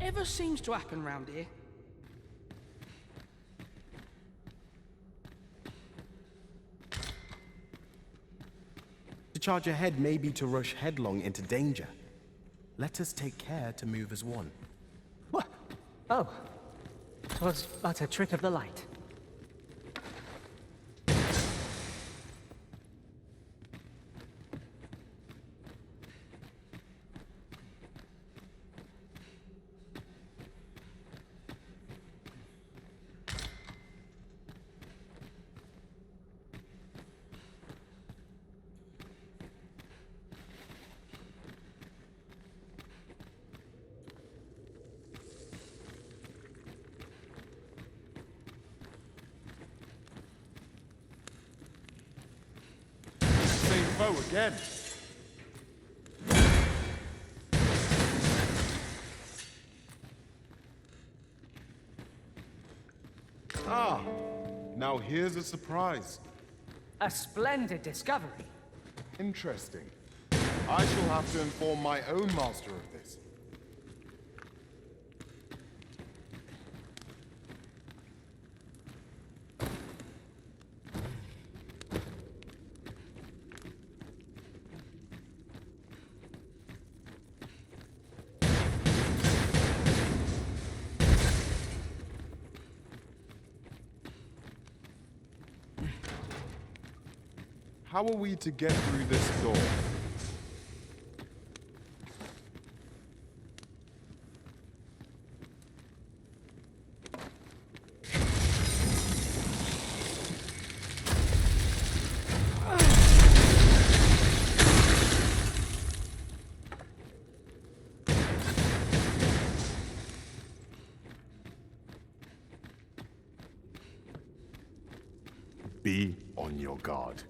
ever seems to happen round here. To charge ahead may be to rush headlong into danger. Let us take care to move as one. What? Oh. 'Twas but a trick of the light. Foe again. Ah, now here's a surprise. A splendid discovery. Interesting. I shall have to inform my own master of this. How are we to get through this door? Be on your guard.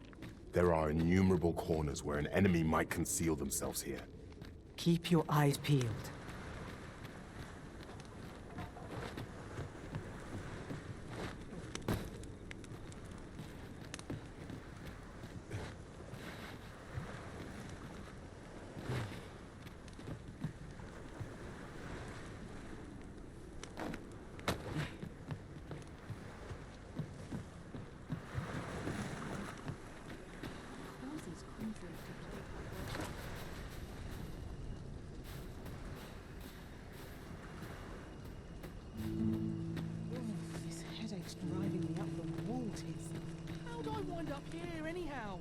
There are innumerable corners where an enemy might conceal themselves here. Keep your eyes peeled. Driving me up the wall, Tiz. How'd I wind up here, anyhow?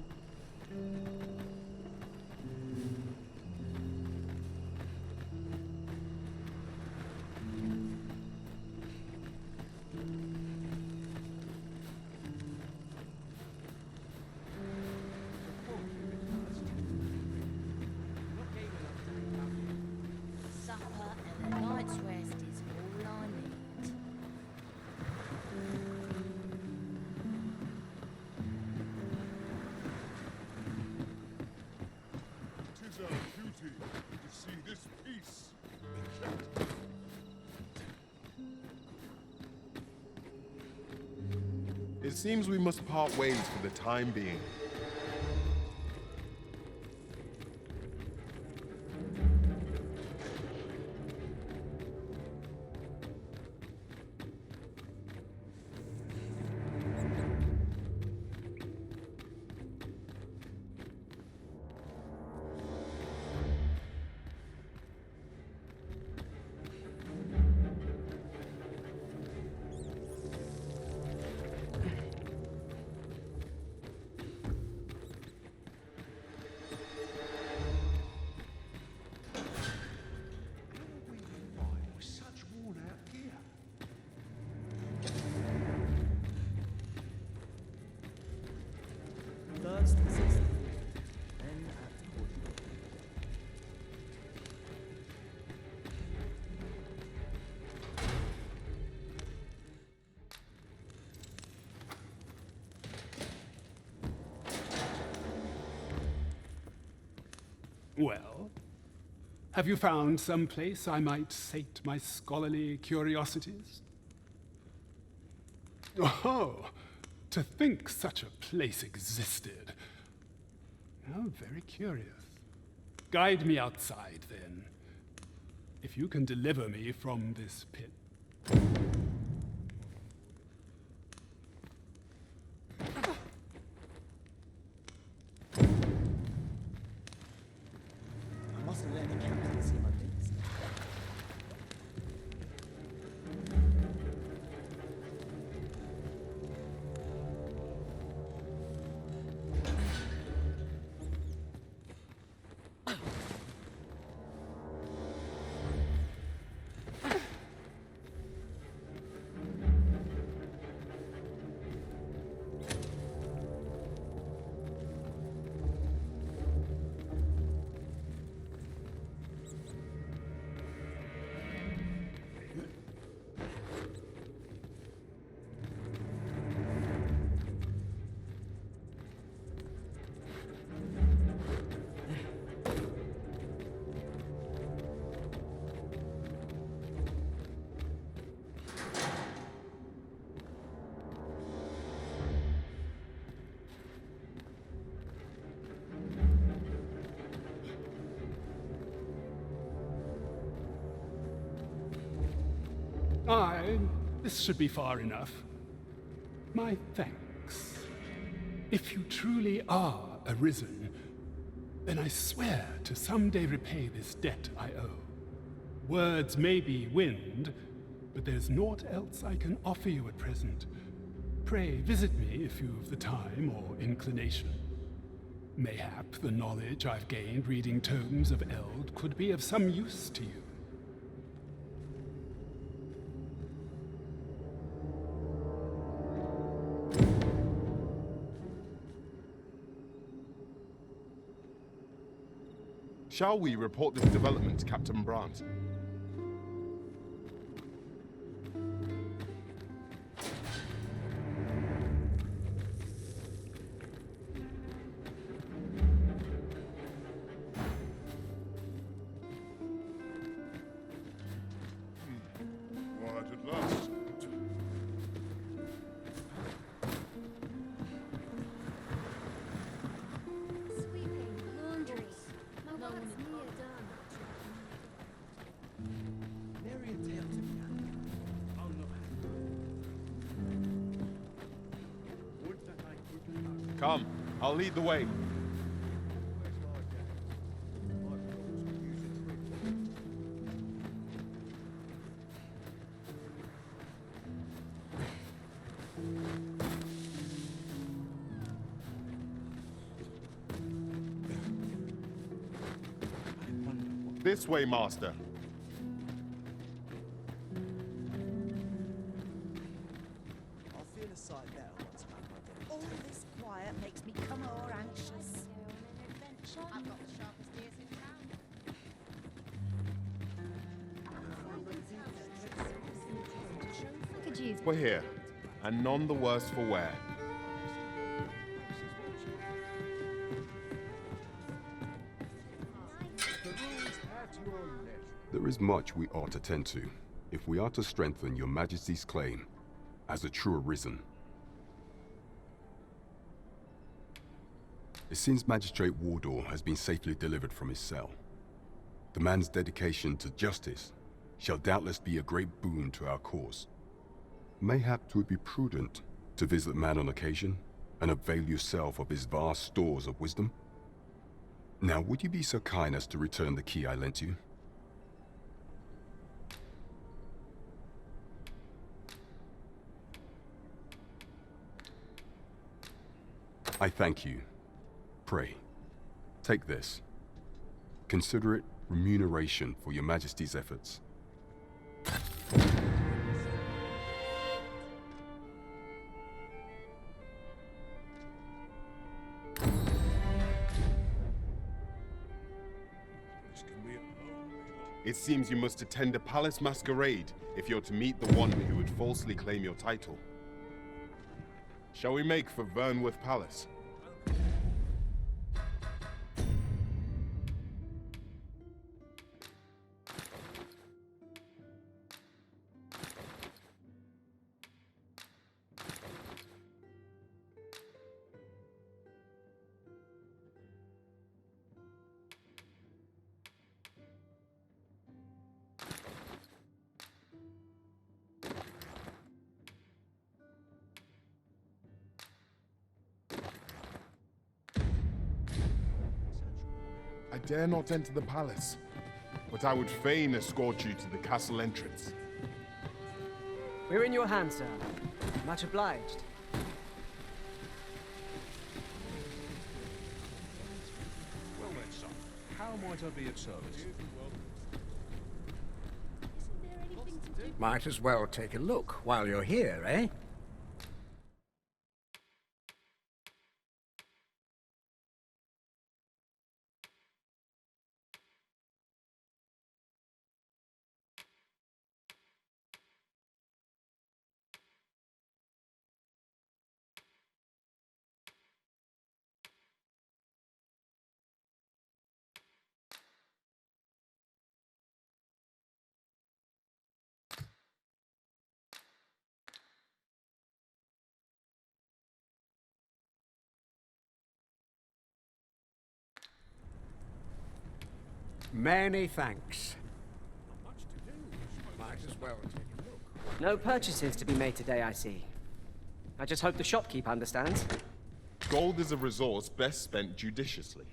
Supper and a night's rest is all I need. Tis our duty to see this peace. It seems we must part ways for the time being. First, the system, then act accordingly. Well, have you found some place I might sate my scholarly curiosities? Oh, to think such a place existed. How very curious. Guide me outside, then. if you can deliver me from this pit. I mustn't let the captain see my boots. This should be far enough. My thanks. If you truly are arisen, then I swear to someday repay this debt I owe. Words may be wind, but there's naught else I can offer you at present. Pray visit me if you've the time or inclination. Mayhap the knowledge I've gained reading tomes of Eld could be of some use to you. Shall we report this development to Captain Brandt? Quiet at last. Sweeping, laundry. My work's near done. Marion tales of that. Oh no. Would that I could have. Come, I'll lead the way. This way, Master. I'll feel a sight better once I'm back on deck. All this quiet makes me come more anxious. I've got the sharpest ears in town. Could use We're here, and none the worse for wear. There is much we ought to tend to, if we are to strengthen your Majesty's claim as a true arisen. It seems Magistrate Wardor has been safely delivered from his cell. The man's dedication to justice shall doubtless be a great boon to our cause. Mayhap it would be prudent to visit the man on occasion and avail yourself of his vast stores of wisdom. Now, would you be so kind as to return the key I lent you? I thank you. Pray, take this. Consider it remuneration for your Majesty's efforts. It seems you must attend a palace masquerade if you're to meet the one who would falsely claim your title. Shall we make for Vernworth Palace? dare not enter the palace, but I would fain escort you to the castle entrance. We're in your hands, sir. Much obliged. Well then, son, how might I be of service? Might as well take a look while you're here, eh? Many thanks. Might as well take a look. No purchases to be made today, I see. I just hope the shopkeep understands. Gold is a resource best spent judiciously.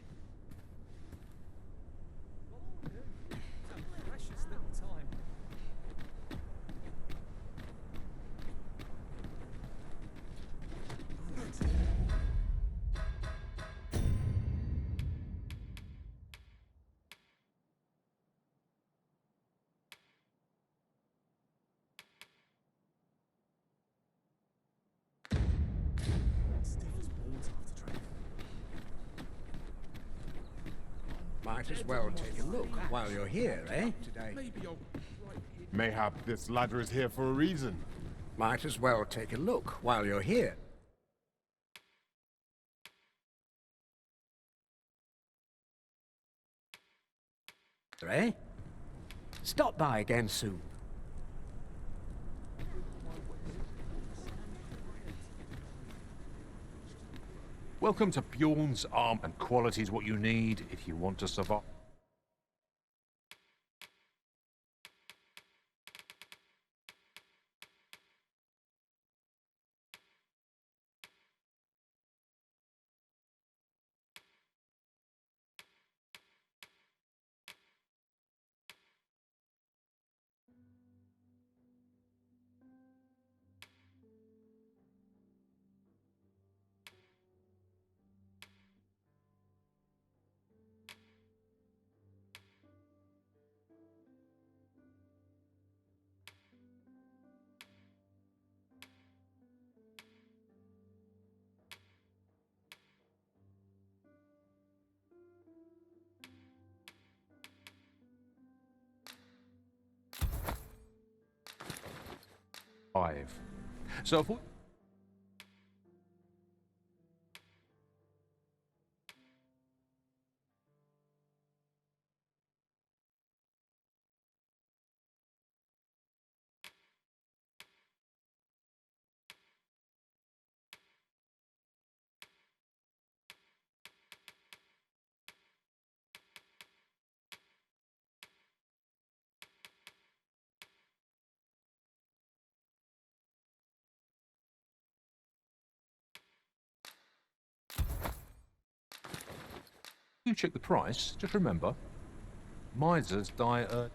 Might as well take a look while you're here, eh? Mayhap this ladder is here for a reason. Might as well take a look while you're here. Eh? Stop by again soon. Welcome to Bjorn's Arm, and quality is what you need if you want to survive. So if we... you check the price, just remember, misers die early.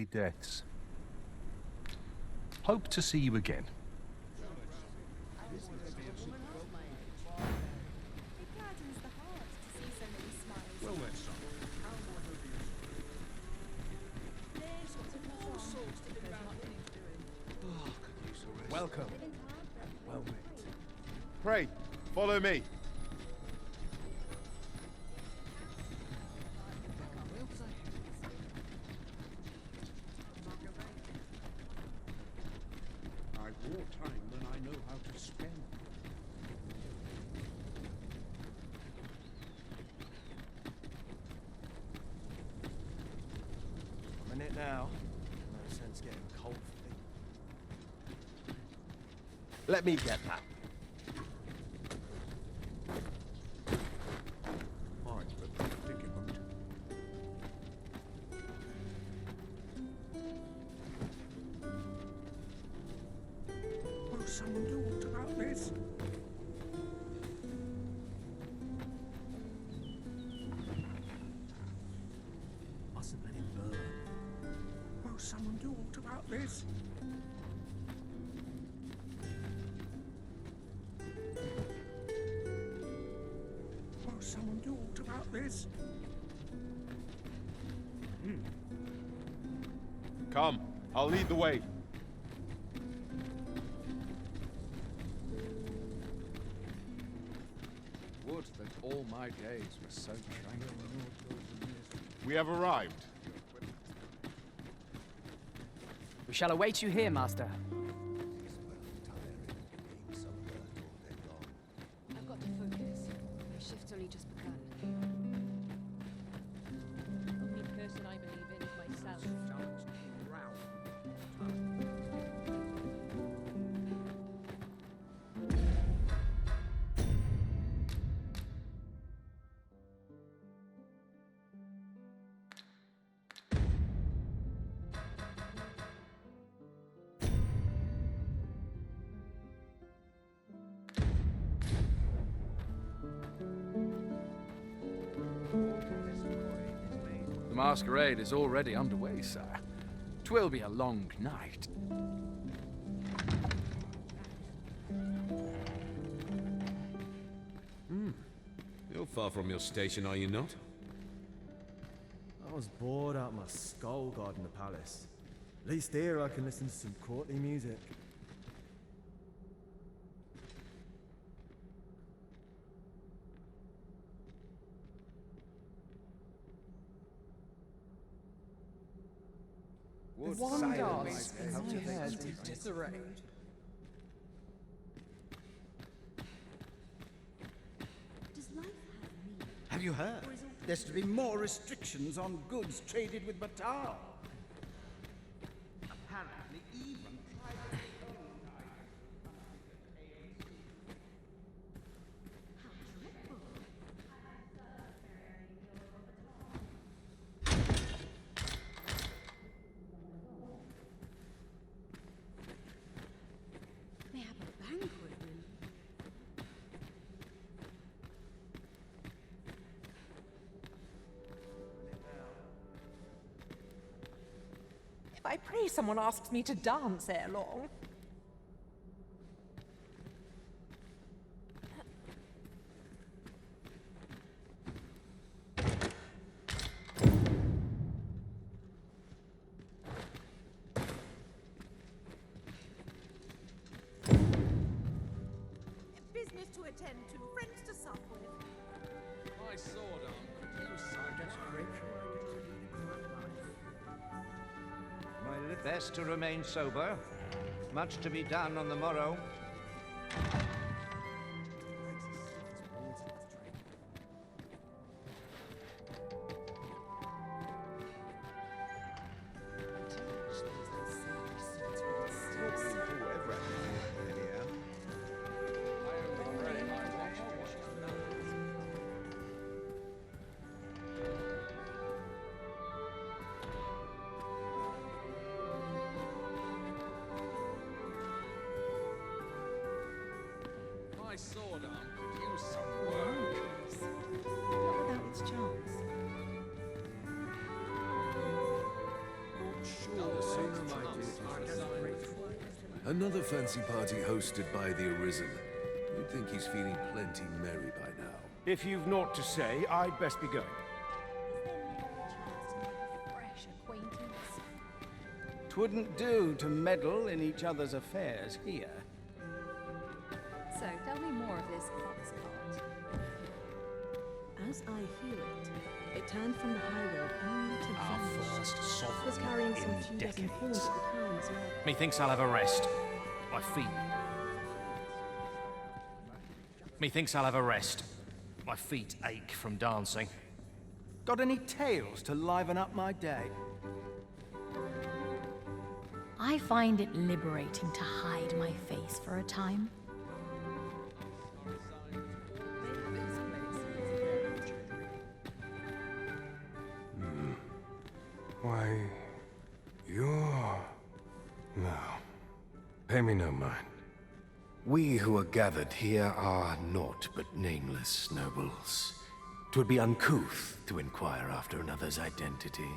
Deaths. Hope to see you again. Well then, son. Welcome. Well met. Pray, follow me. I've more time than I know how to spend. I'm in it now. No sense getting cold feet. Let me get that. Fine, but think about it. Will someone do aught about this? Mustn't let him burn. Will someone do aught about this? Will someone do aught about this? Come, I'll lead the way. Would that all my days were so tranquil. We have arrived. We shall await you here, Master. I've got to focus. My shift's only just begun. The only person I believe in is myself. The masquerade is already underway, sir. 'Twill be a long night. You're far from your station, are you not? I was bored out my skull guarding the palace. At least here I can listen to some courtly music. Would One silence dance cultivate disarray. Does life have meaning? Have you heard? There's to be more restrictions on goods traded with Batal. Apparently, even They have a banquet room. If I pray someone asks me to dance ere long. Business to attend to, friends to sup with. My sword arm could use some desperation. Best to remain sober. Much to be done on the morrow. My sword arm could use some work. Not without its charms. Another fancy party hosted by the Arisen. You'd think he's feeling plenty merry by now. If you've naught to say, I'd best be going. Fresh acquaintance. 'Twouldn't do to meddle in each other's affairs here. So, tell me more of this fox cart. As I hear it, it turned from the high road only to Our vanish. first It was sovereign carrying some in few dozen decades. horns at the time as well. Methinks I'll have a rest. My feet. Methinks I'll have a rest. My feet ache from dancing. Got any tales to liven up my day? I find it liberating to hide my face for a time. Why, you're... No. Pay me no mind. We who are gathered here are naught but nameless nobles. 'Twould be uncouth to inquire after another's identity.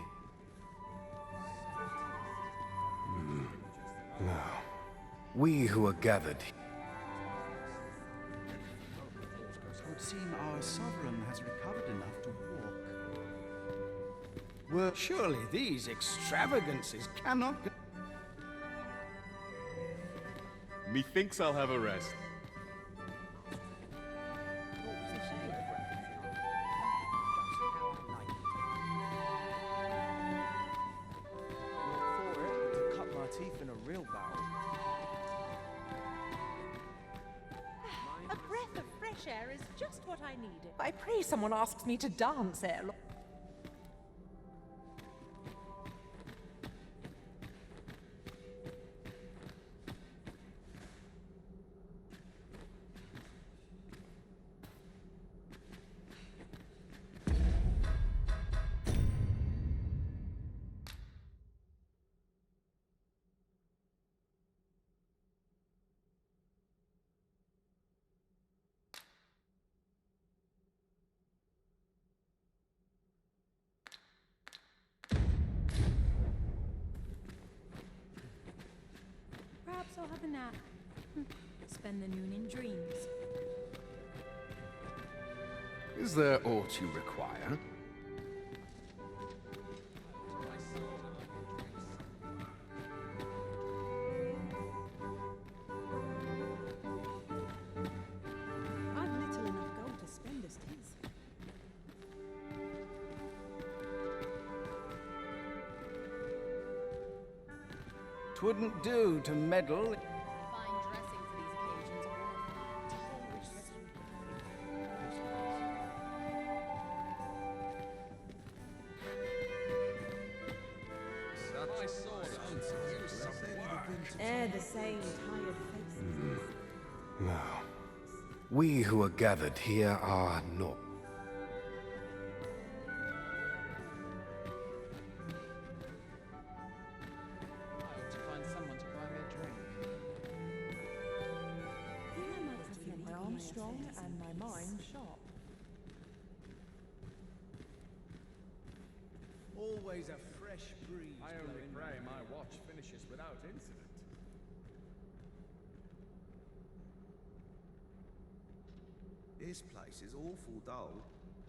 No. We who are gathered... It would seem our sovereign has recovered enough to walk. Well, surely these extravagances cannot be... Methinks I'll have a rest. To cut my teeth in a real battle. A breath of fresh air is just what I needed. I pray someone asks me to dance ere long. Perhaps I'll have a nap. Spend the noon in dreams. Is there aught you require? I've little enough gold to spend as 'tis. Twouldn't do to meddle... Fine dressing for these occasions Ere the same tired faces. No. We who are gathered here are not. To find someone to buy me a drink. My arm's strong and my mind sharp. Always a fresh breeze. I only pray my watch finishes without incident. This place is awful dull.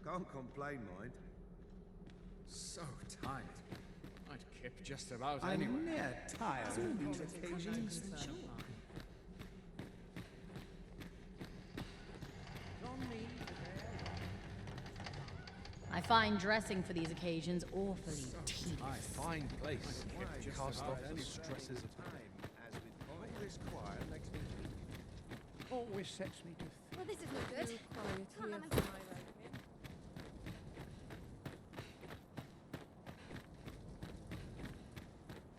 Can't complain, mind. So tired. I'd kip just about I'm anywhere. near tired of these occasions. I find dressing for these occasions awfully tedious. Fine place. Just cast off the stresses of time. All this quiet makes me... Always sets me to Well, this is no good. Can't manage my road.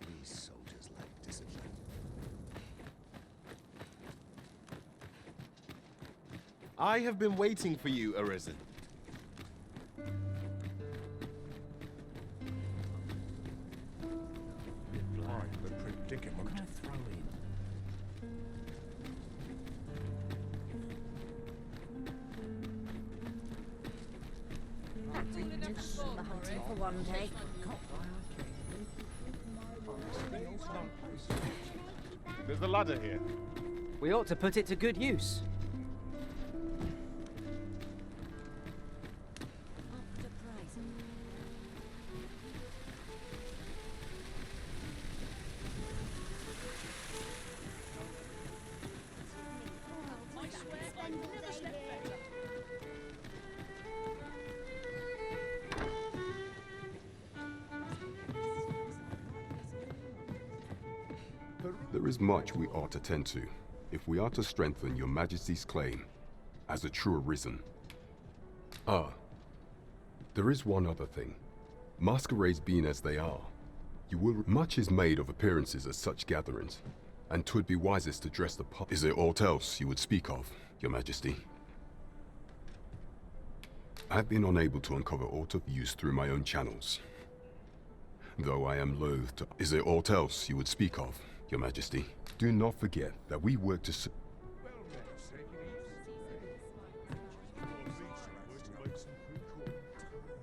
These soldiers lack discipline. I have been waiting for you, Arisen. Right, the predicament. The hunting for one day. There's a ladder here. We ought to put it to good use. There is much we ought to tend to, if we are to strengthen your Majesty's claim as a true arisen. Ah, there is one other thing. Masquerades being as they are, much is made of appearances at such gatherings, and 'twould be wisest to dress the part. Is there aught else you would speak of, Your Majesty? I have been unable to uncover aught of use through my own channels, though I am loath to. Is there aught else you would speak of, Your Majesty? Do not forget that we work to.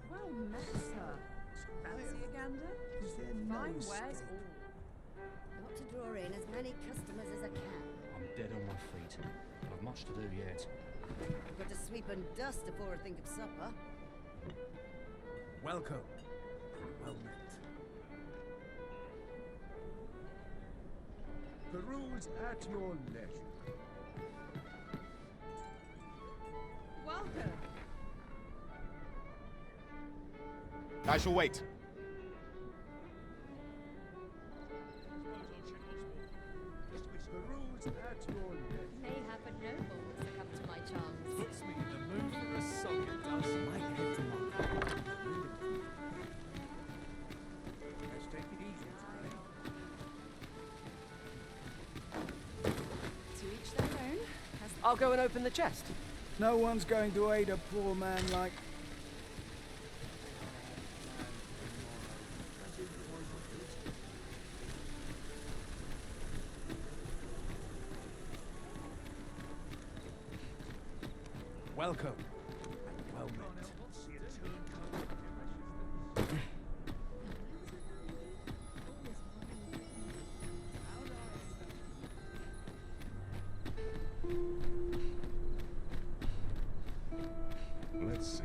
Well met, sir. Fancy a gander? Fine wares all. Got to draw in as many customers as I can. I'm dead on my feet. I've much to do yet. I've got to sweep and dust before I think of supper. Welcome. Well met. The rules at your leisure. Welcome. I shall wait. The rules at your leisure. Mayhap a noble will succumb to my charms. Puts me in the mood for a song, it does. Might head to market. Let's take it easy today. To each their own. I'll go and open the chest. No one's going to aid a poor man like... Welcome. Well met. Let's see.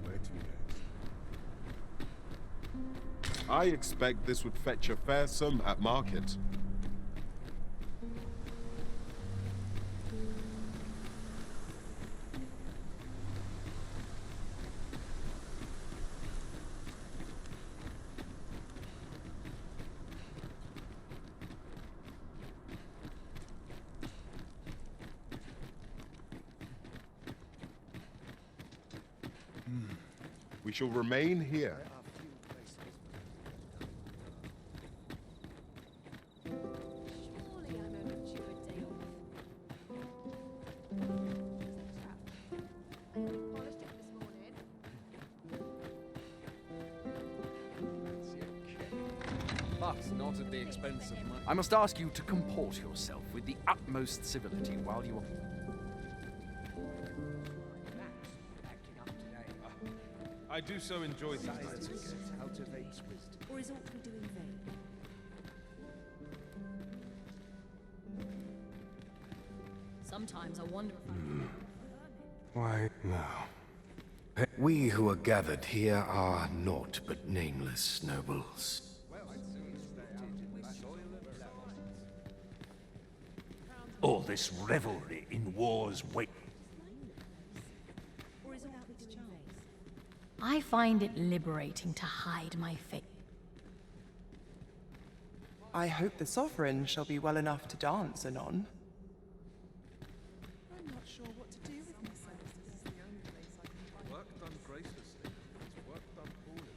Where to next? I expect this would fetch a fair sum at market. We shall remain here. Surely I'm overdue a day off. I only polished it this morning. But not at the expense of money. I must ask you to comport yourself with the utmost civility while you are... I do so enjoy these nights. Cultivates wisdom. Or is ought we do in vain? Sometimes I wonder if Why, no. We who are gathered here are naught but nameless nobles. All this revelry in war's wake. Or is ought we do in vain? I find it liberating to hide my face. I hope the sovereign shall be well enough to dance anon. I'm not sure what to do with myself. This is the only place I can find. Work done graciously. It's work done poorly.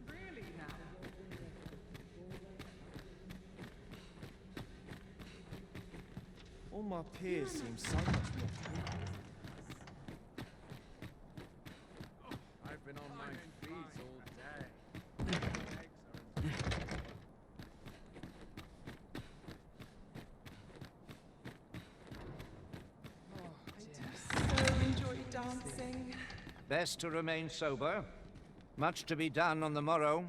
Really now? All my peers seem so much more capable. I've been on my feet all day. So enjoy dancing. Best to remain sober. Much to be done on the morrow.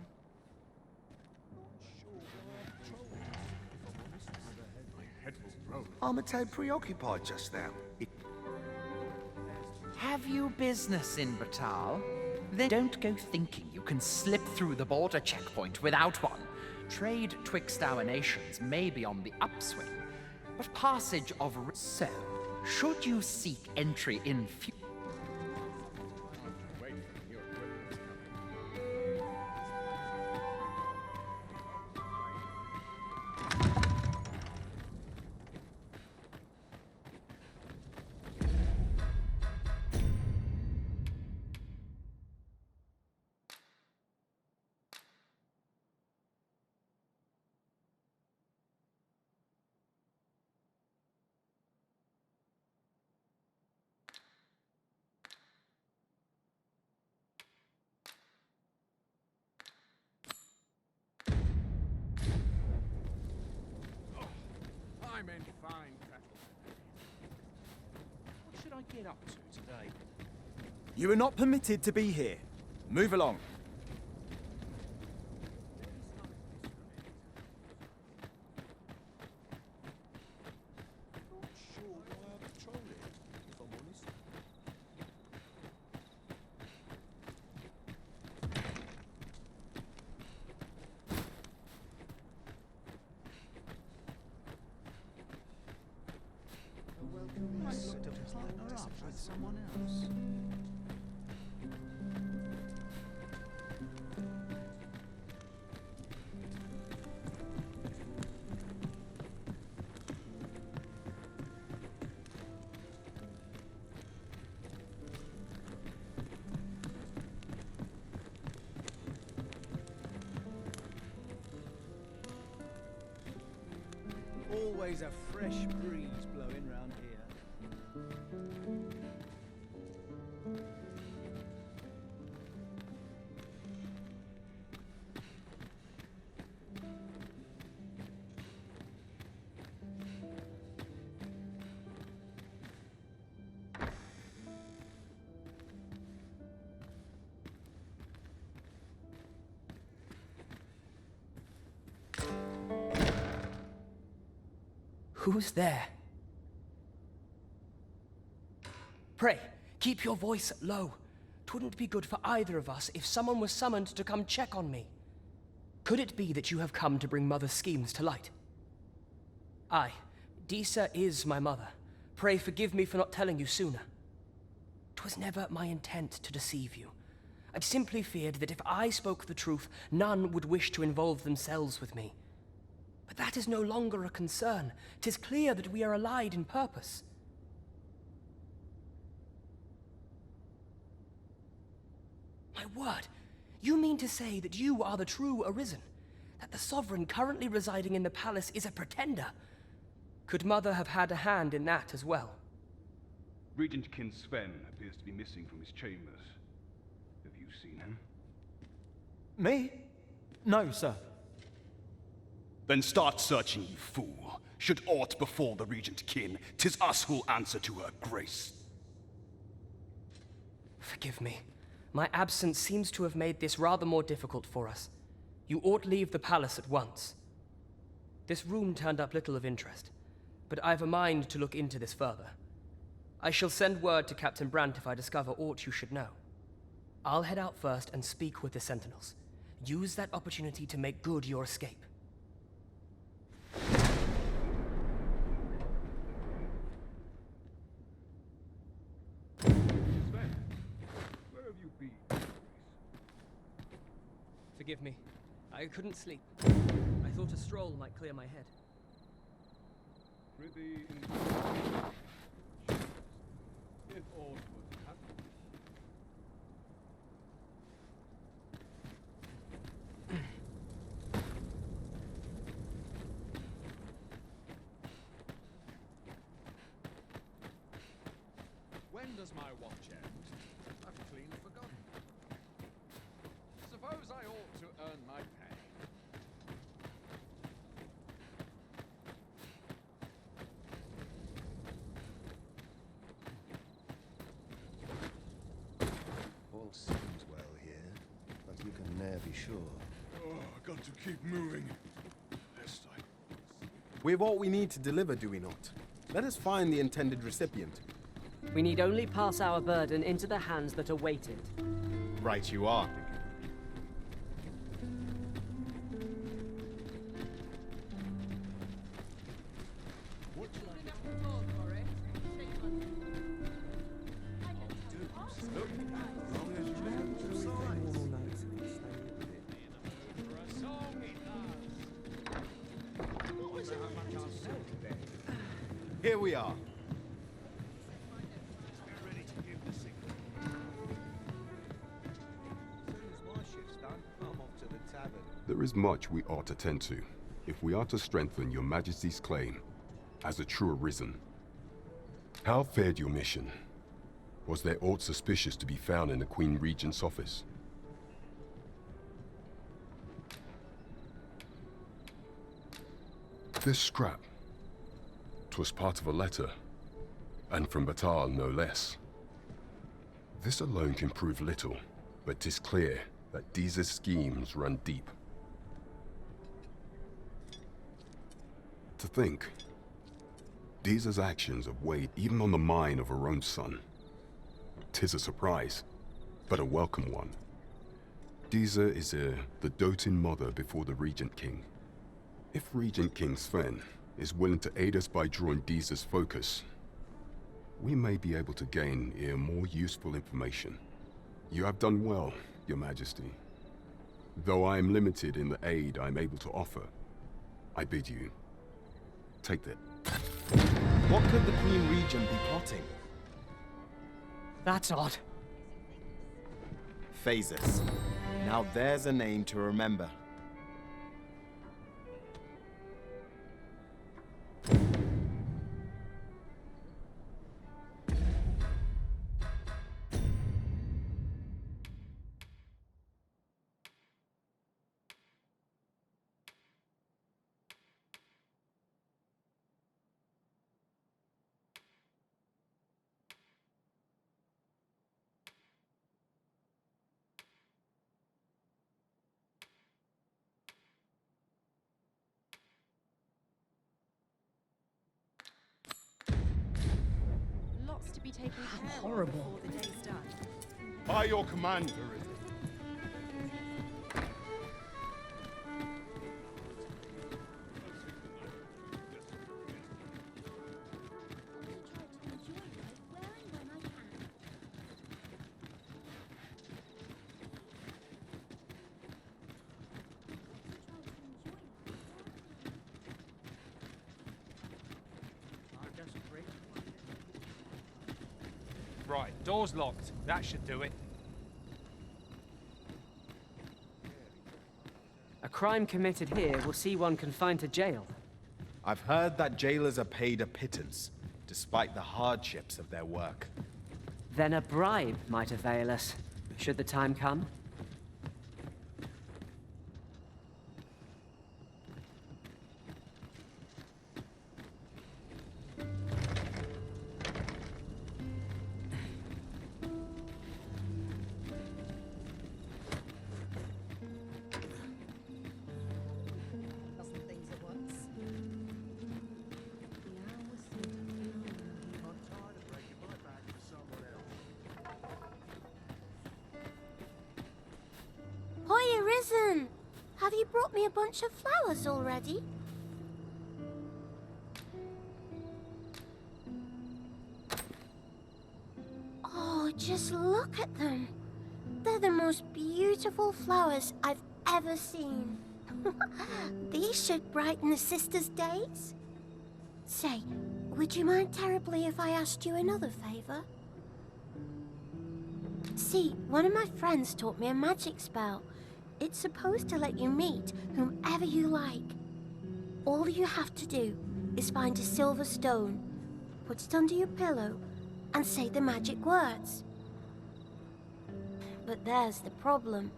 I'm a tad preoccupied just now. Have you business in Batal? Then don't go thinking you can slip through the border checkpoint without one. Trade twixt our nations may be on the upswing, but passage of... So, should you seek entry in I'm in fine fettle. What should I get up to today? You are not permitted to be here. Move along. Not sure why I patrol it, if I'm honest. Partner up with someone else. Always a fresh breeze blowing round here. Who's there? Pray, keep your voice low. 'Twouldn't be good for either of us if someone was summoned to come check on me. Could it be that you have come to bring Mother's schemes to light? Aye, Disa is my mother. Pray forgive me for not telling you sooner. 'Twas never my intent to deceive you. I'd simply feared that if I spoke the truth, none would wish to involve themselves with me. But that is no longer a concern. 'Tis clear that we are allied in purpose. My word, you mean to say that you are the true Arisen? That the Sovereign currently residing in the palace is a pretender? Could Mother have had a hand in that as well? Regent Kin Sven appears to be missing from his chambers. Have you seen him? Me? No, sir. Then start searching, you fool. Should aught befall the Regent Kin, 'tis us who'll answer to her grace. Forgive me. My absence seems to have made this rather more difficult for us. You ought leave the palace at once. This room turned up little of interest, but I've a mind to look into this further. I shall send word to Captain Brandt if I discover aught you should know. I'll head out first and speak with the Sentinels. Use that opportunity to make good your escape. Sven, where have you been? Forgive me. I couldn't sleep. I thought a stroll might clear my head. Prithee, if aught would happen. When does my watch end? I've clean forgotten. Suppose I ought to earn my pay. All seems well here, but you can ne'er be sure. Oh, got to keep moving. Lest I... We've all we need to deliver, do we not? Let us find the intended recipient. We need only pass our burden into the hands that await it. Right you are. Here we are. There is much we ought to tend to, if we are to strengthen your Majesty's claim as a true Arisen. How fared your mission? Was there aught suspicious to be found in the Queen Regent's office? This scrap. 'Twas part of a letter, and from Batal no less. This alone can prove little, but 'tis clear that Deeza's schemes run deep. To think, Deeza's actions have weighed even on the mind of her own son. 'Tis a surprise, but a welcome one. Deeza is the doting mother before the Regent King. If Regent King Sven is willing to aid us by drawing Deeza's focus, we may be able to gain more useful information. You have done well, Your Majesty. Though I am limited in the aid I'm able to offer, I bid you, take that. What could the Queen Regent be plotting? That's odd. Phases. Now there's a name to remember. Lots to be taken care of horrible. before the day's done. By your command, Arisen. Right, door's locked. That should do it. A crime committed here will see one confined to jail. I've heard that jailers are paid a pittance, despite the hardships of their work. Then a bribe might avail us, should the time come. Hoy, Arisen! Have you brought me a bunch of flowers already? Oh, just look at them. They're the most beautiful flowers I've ever seen. These should brighten the sisters' days. Say, would you mind terribly if I asked you another favor? See, one of my friends taught me a magic spell. It's supposed to let you meet whomever you like. All you have to do is find a silver stone, put it under your pillow, and say the magic words. But there's the problem.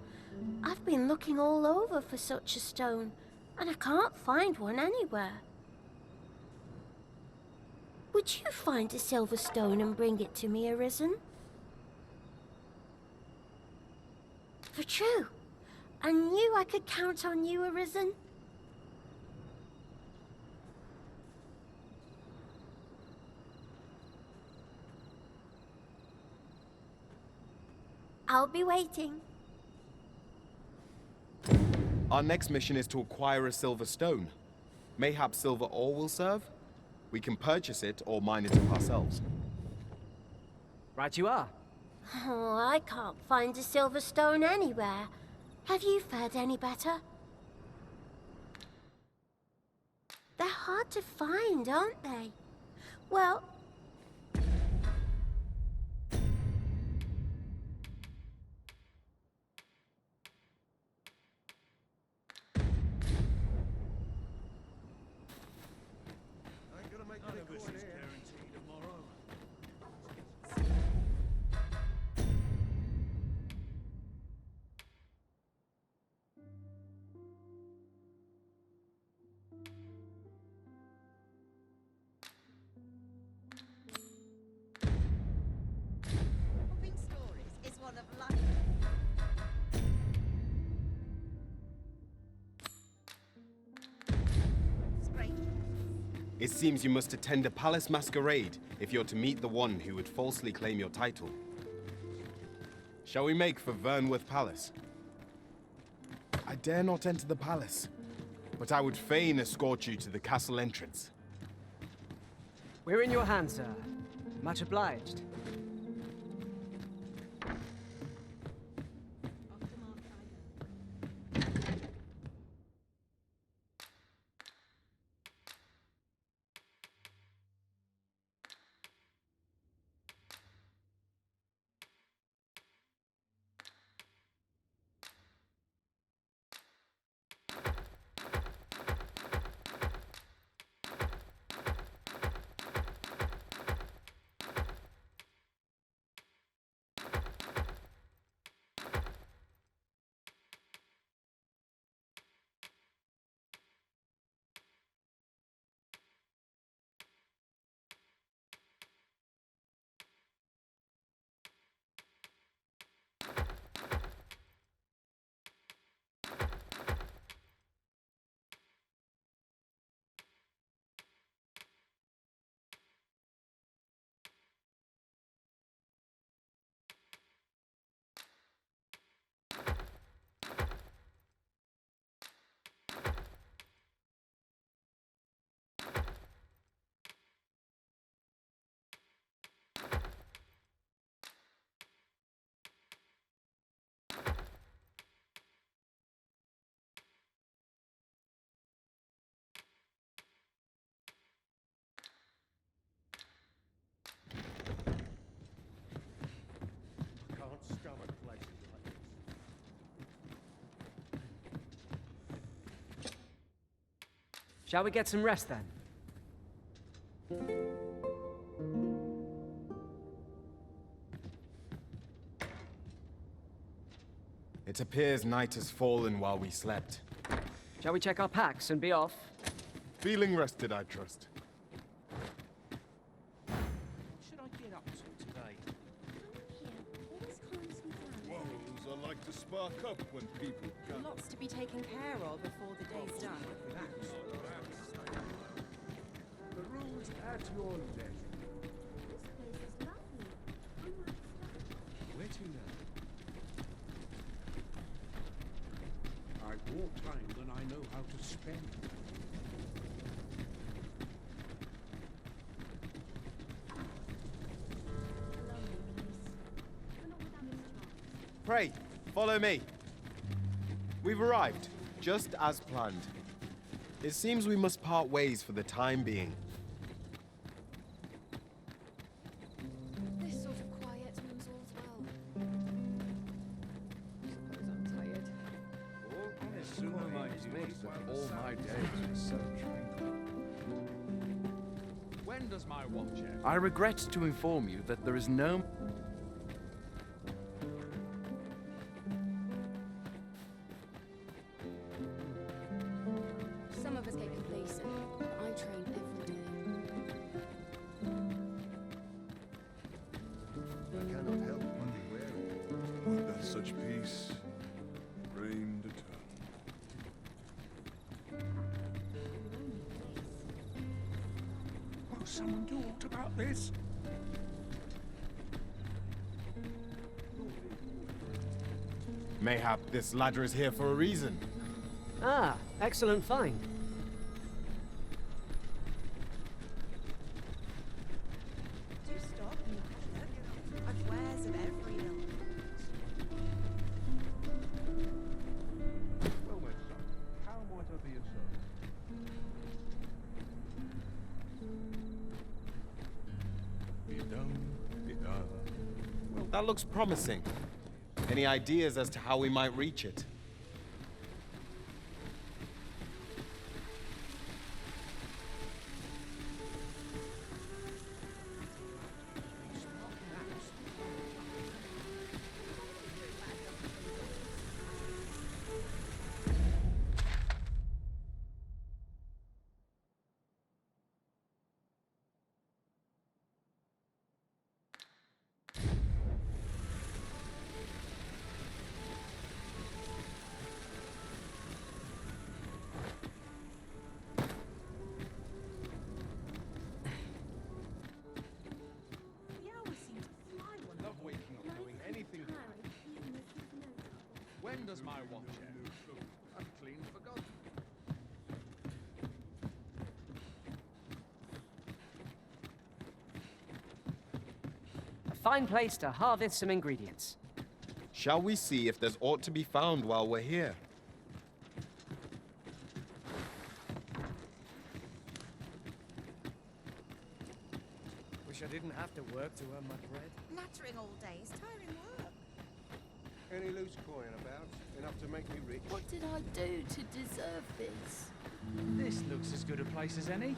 I've been looking all over for such a stone, and I can't find one anywhere. Would you find a silver stone and bring it to me, Arisen? For true. I knew I could count on you, Arisen. I'll be waiting. Our next mission is to acquire a silver stone. Mayhap silver ore will serve? We can purchase it or mine it up ourselves. Right you are. Oh, I can't find a silver stone anywhere. Have you fared any better? They're hard to find, aren't they? Well, is one of life. It seems you must attend a palace masquerade if you're to meet the one who would falsely claim your title. Shall we make for Vernworth Palace? I dare not enter the palace, but I would fain escort you to the castle entrance. We're in your hands, sir. Much obliged. Shall we get some rest then? It appears night has fallen while we slept. Shall we check our packs and be off? Feeling rested, I trust. What should I get up to today? Woes are like to spark up when people come. Lots to be taken care of before the day's done. The rules at your leisure. Where to now? I've more time than I know how to spend. Pray, follow me. We've arrived, just as planned. It seems we must part ways for the time being. This sort of quiet means all's well. Suppose I'm tired. It soon reminds me that all my days were so tranquil. When does my watch end? I regret to inform you that there is no... Some of us get complacent, but I train every day. I cannot help but be wary. Would that such peace reigned eternal. Will someone do aught about this? Mayhap this ladder is here for a reason. Ah, excellent find. Do stop and look. I've wares of every ilk. Well, my son, how might I be of service? That looks promising. Any ideas as to how we might reach it? When does my watch end? I've clean forgotten. A fine place to harvest some ingredients. Shall we see if there's aught to be found while we're here? Wish I didn't have to work to earn my bread. Nattering all day is tiring work. Any loose coin about? Enough to make me rich? What did I do to deserve this? This looks as good a place as any.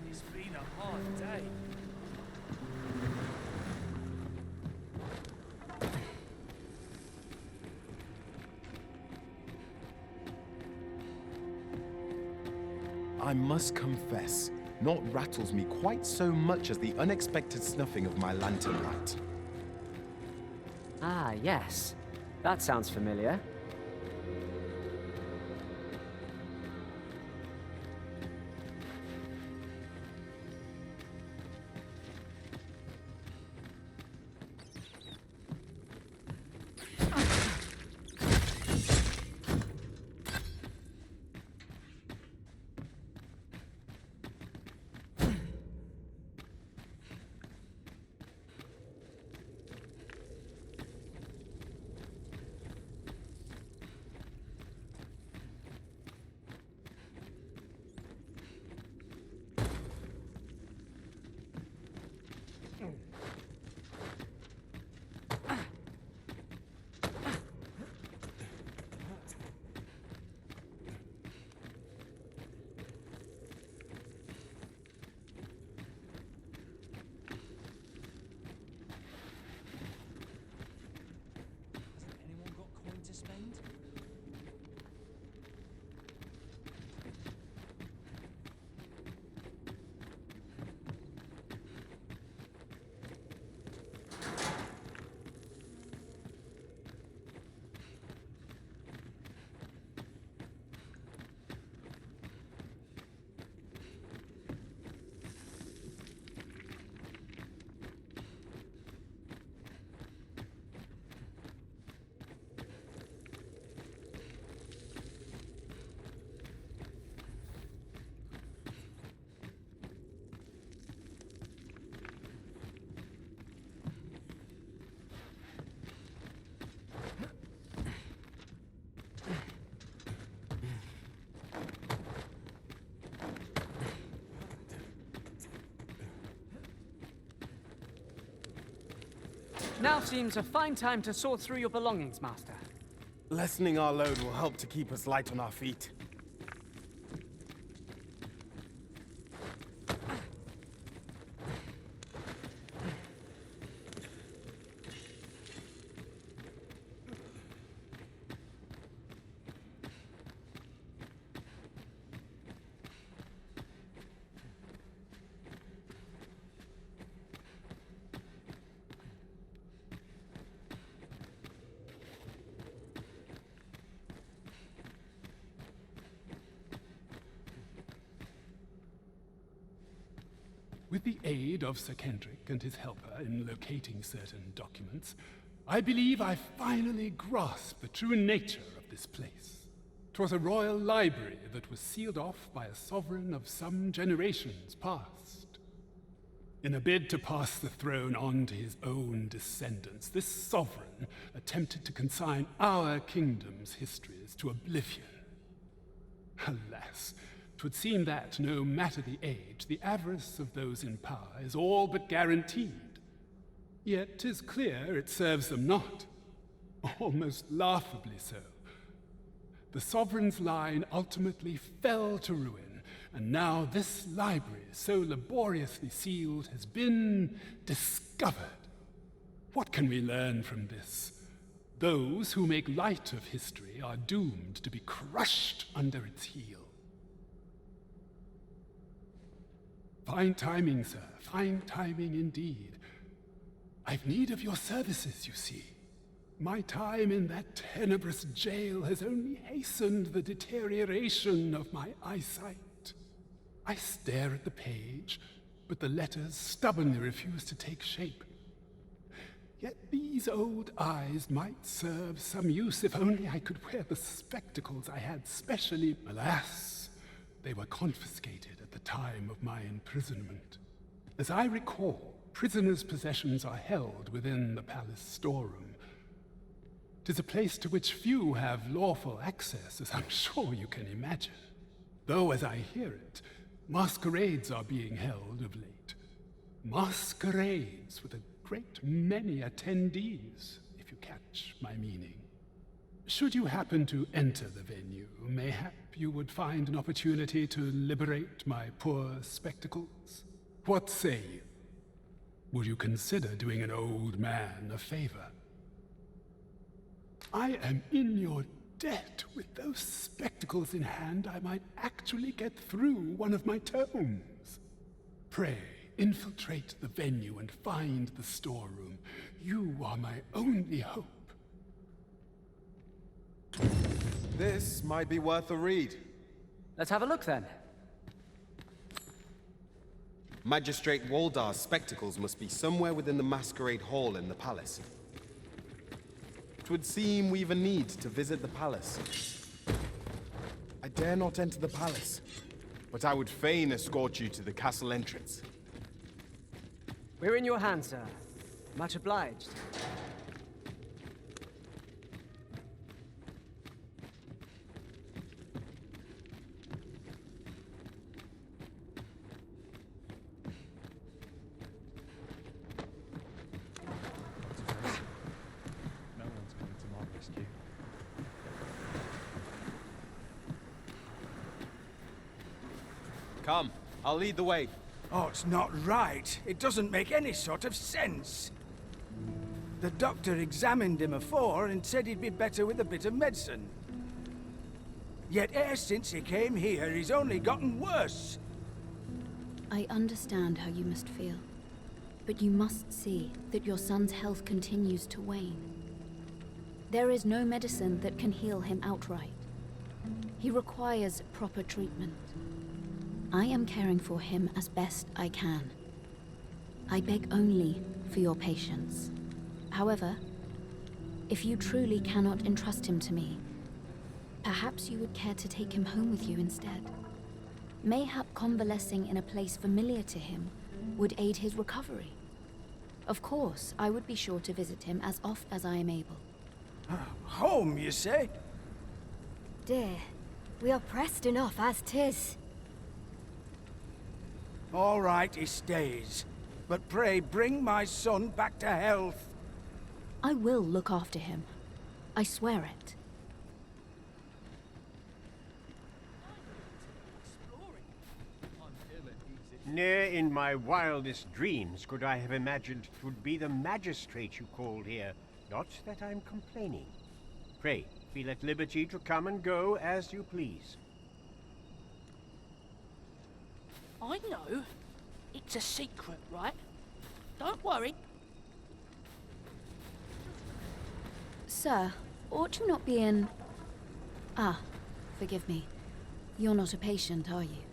It's been a hard day. I must confess, naught rattles me quite so much as the unexpected snuffing of my lantern light. Ah, yes. That sounds familiar. Now seems a fine time to sort through your belongings, Master. Lessening our load will help to keep us light on our feet. With the aid of Sir Kendrick and his helper in locating certain documents, I believe I finally grasp the true nature of this place. 'Twas a royal library that was sealed off by a sovereign of some generations past. In a bid to pass the throne on to his own descendants, this sovereign attempted to consign our kingdom's histories to oblivion. Alas, 'Twould seem that, no matter the age, the avarice of those in power is all but guaranteed. Yet 'tis clear it serves them not, almost laughably so. The sovereign's line ultimately fell to ruin, and now this library, so laboriously sealed, has been discovered. What can we learn from this? Those who make light of history are doomed to be crushed under its heel. Fine timing, sir. Fine timing indeed. I've need of your services, you see. My time in that tenebrous jail has only hastened the deterioration of my eyesight. I stare at the page, but the letters stubbornly refuse to take shape. Yet these old eyes might serve some use if only I could wear the spectacles I had specially. Alas, they were confiscated at the time of my imprisonment. As I recall, prisoners' possessions are held within the palace storeroom. 'Tis a place to which few have lawful access, as I'm sure you can imagine. Though, as I hear it, masquerades are being held of late. Masquerades with a great many attendees, if you catch my meaning. Should you happen to enter the venue, mayhap you would find an opportunity to liberate my poor spectacles. What say you? Would you consider doing an old man a favor? I am in your debt. With those spectacles in hand, I might actually get through one of my tomes. Pray, infiltrate the venue and find the storeroom. You are my only hope. This might be worth a read. Let's have a look then. Magistrate Waldar's spectacles must be somewhere within the masquerade hall in the palace. 'Twould seem we've a need to visit the palace. I dare not enter the palace, but I would fain escort you to the castle entrance. We're in your hands, sir. Much obliged. No one's coming to my rescue. Come, I'll lead the way. Oh, it's not right. It doesn't make any sort of sense. The doctor examined him afore and said he'd be better with a bit of medicine. Yet e'er since he came here, he's only gotten worse. I understand how you must feel, but you must see that your son's health continues to wane. There is no medicine that can heal him outright. He requires proper treatment. I am caring for him as best I can. I beg only for your patience. However, if you truly cannot entrust him to me, perhaps you would care to take him home with you instead. Mayhap convalescing in a place familiar to him would aid his recovery. Of course, I would be sure to visit him as oft as I am able. Home, you say? Dear, we are pressed enough as 'tis. All right, he stays. But pray, bring my son back to health. I will look after him. I swear it. Ne'er in my wildest dreams could I have imagined 'twould be the magistrate you called here. Not that I'm complaining. Pray, feel at liberty to come and go as you please. I know. It's a secret, right? Don't worry. Sir, ought you not be in... Ah, forgive me. You're not a patient, are you?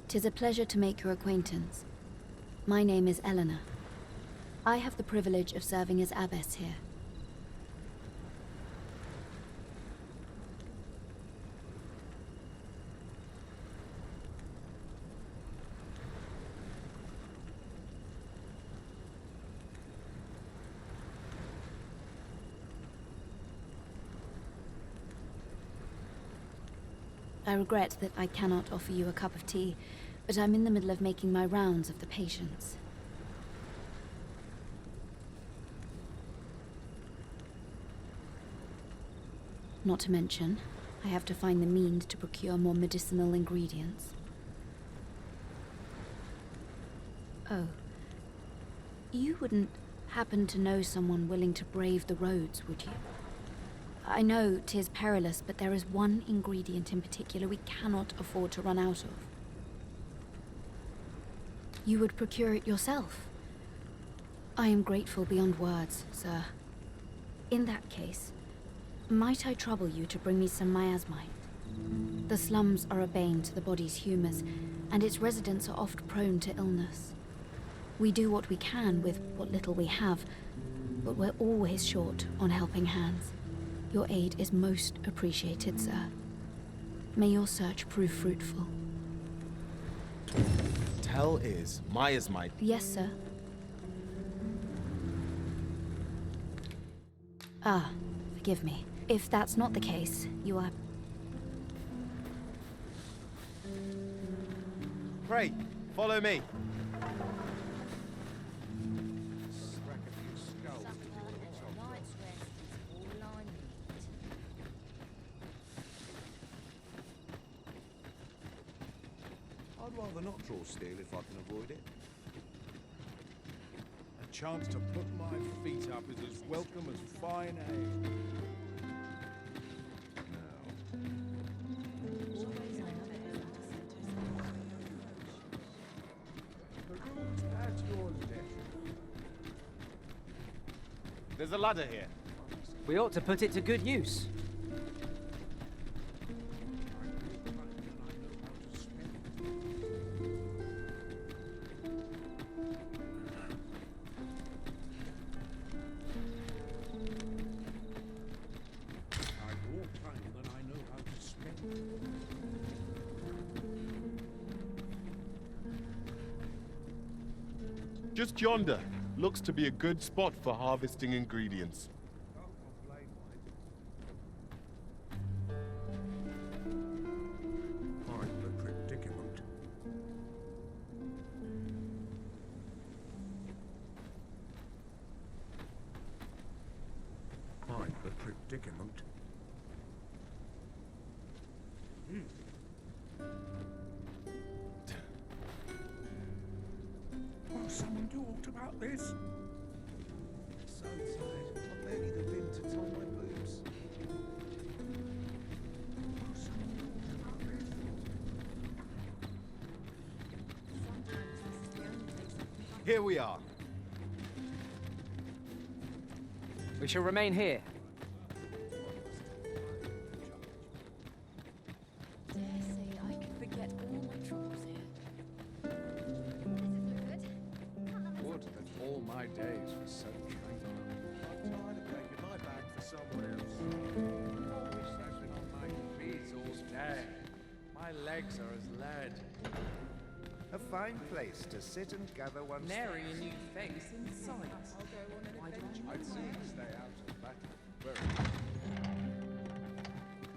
'Tis a pleasure to make your acquaintance. My name is Eleanor. I have the privilege of serving as abbess here. I regret that I cannot offer you a cup of tea, but I'm in the middle of making my rounds of the patients. Not to mention, I have to find the means to procure more medicinal ingredients. Oh. You wouldn't happen to know someone willing to brave the roads, would you? I know 'tis perilous, but there is one ingredient in particular we cannot afford to run out of. You would procure it yourself. I am grateful beyond words, sir. In that case, might I trouble you to bring me some miasmite? The slums are a bane to the body's humors, and its residents are oft prone to illness. We do what we can with what little we have, but we're always short on helping hands. Your aid is most appreciated, sir. May your search prove fruitful. Tell is miasmite. Yes, sir. Ah, forgive me. If that's not the case, you are... Pray, follow me. I'd rather not draw steel if I can avoid it. A chance to put my feet up is as welcome as fine ale. There's a ladder here. We ought to put it to good use. Just yonder. Looks to be a good spot for harvesting ingredients. I'm the predicament. I'm the predicament. Will someone do aught about this? So tired. I barely the vim to tie my boobs. Will someone do aught about this? Here we are. We shall remain here. I can forget all my troubles here. Would that all my days were so tranquil. I'm tired of taking my bag for someone else. I wish I'd been on my feet all day. My legs are as lead. A fine place to sit and gather one's... Nary a new face in sight. Why don't you I'd sooner stay out of battle.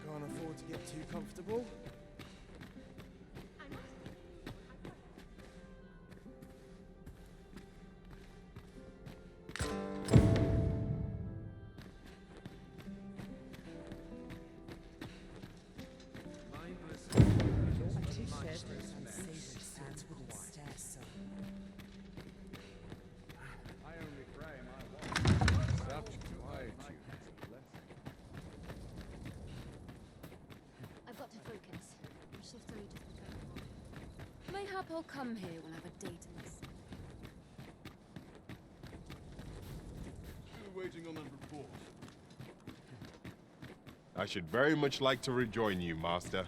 Can't afford to get too comfortable. I only pray my watch. Such quietude. I've got to focus. My shift only just begun. Mayhap I'll come here when I've a day to listen. We're waiting on that report. I should very much like to rejoin you, Master.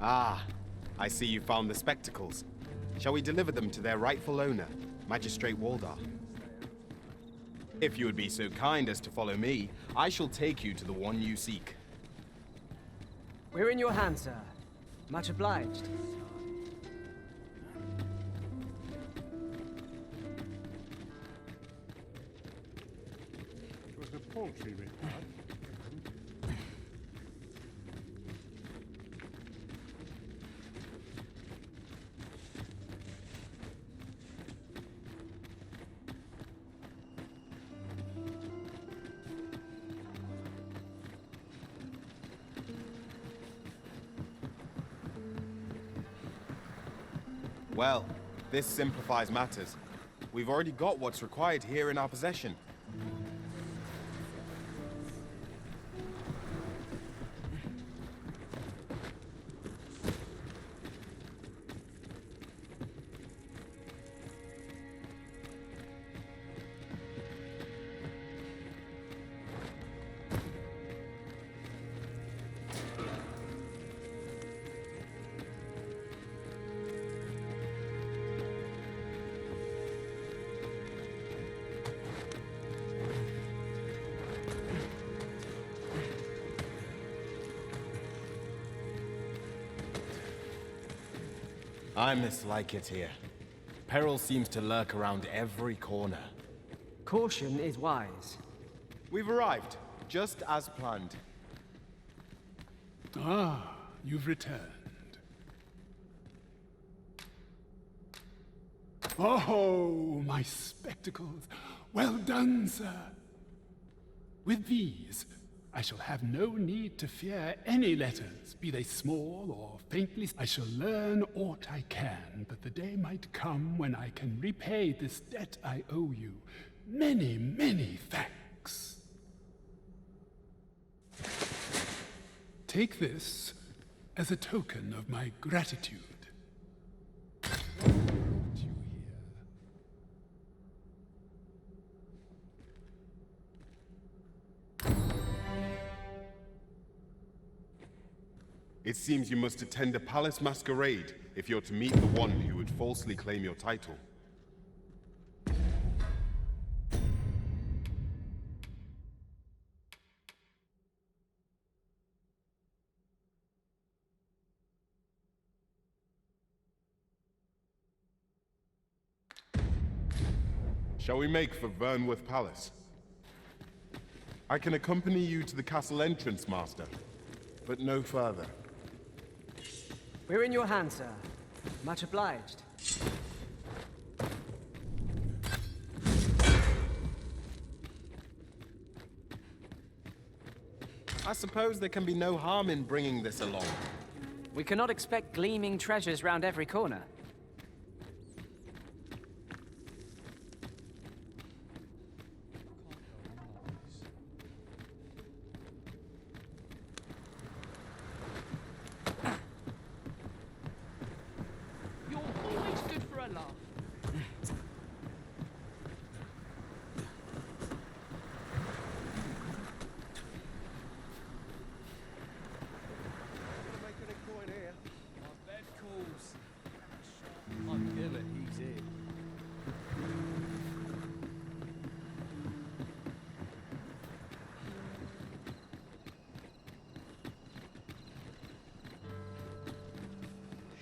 Ah, I see you found the spectacles. Shall we deliver them to their rightful owner, Magistrate Waldar? If you would be so kind as to follow me, I shall take you to the one you seek. We're in your hands, sir. Much obliged. paltry regard. Well, this simplifies matters. We've already got what's required here in our possession. I mislike it here. Peril seems to lurk around every corner. Caution is wise. We've arrived, just as planned. Ah, you've returned. Oh, my spectacles. Well done, sir. With these, I shall have no need to fear any letters, be they small or faintly. I shall learn aught I can, that the day might come when I can repay this debt I owe you. Many, many thanks. Take this as a token of my gratitude. It seems you must attend a palace masquerade if you're to meet the one who would falsely claim your title. Shall we make for Vernworth Palace? I can accompany you to the castle entrance, Master, but no further. We're in your hands, sir. Much obliged. I suppose there can be no harm in bringing this along. We cannot expect gleaming treasures round every corner.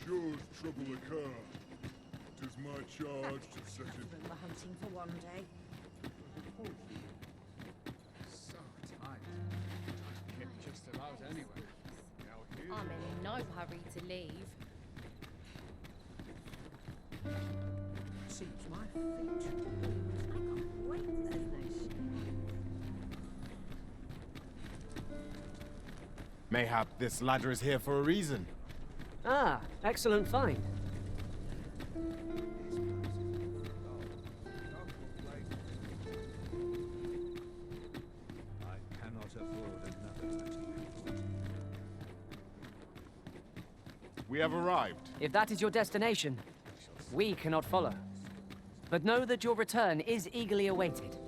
Should trouble occur, 'tis my charge to set it. We're hunting for one day. So tight. I can get just about anywhere. Now I'm in no hurry to leave. Seems my feet. I can't wait to finish. Mayhap this ladder is here for a reason. Ah, excellent find. I cannot afford another touching. We have arrived. If that is your destination, we cannot follow. But know that your return is eagerly awaited.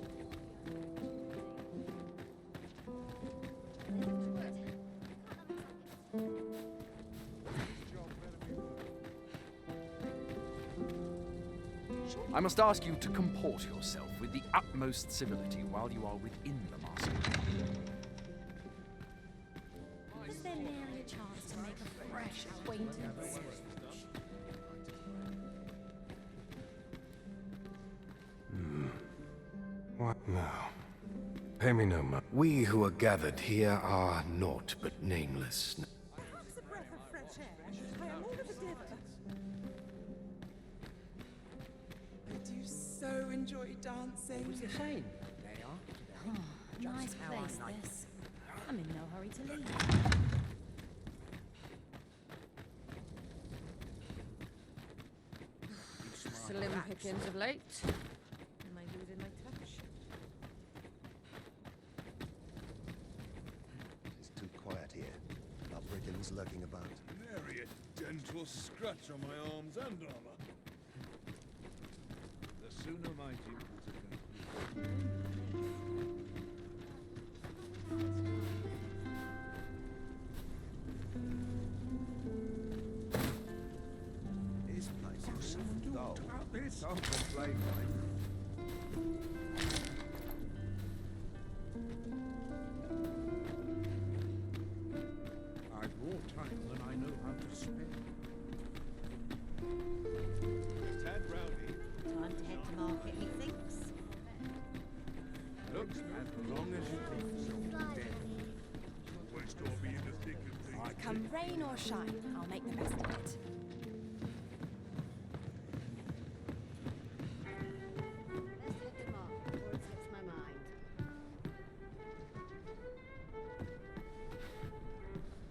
I must ask you to comport yourself with the utmost civility while you are within the masquerade. Is there merely a chance to make a fresh acquaintance? What now? Pay me no mind. We who are gathered here are naught but nameless. Perhaps a breath of fresh air. I am all of a diver. I do so enjoy dancing. What was you saying? They are. Oh, nice place, this. I'm in no hurry to leave. Slim pickings of late. Am I losing my touch? It's too quiet here. Our brigands lurking about. Nary a dent or scratch on my arms and armor. The sooner my duties are concluded. This place is so dull. Don't complain, mate. I've more time than I know how to spend. Tad rowdy. Time to head to market, methinks. Look, as long as you keep yourself dead. Always gotta be in the thick of things. Come rain or shine, I'll make the best of it. Let's head to market before it slips my mind.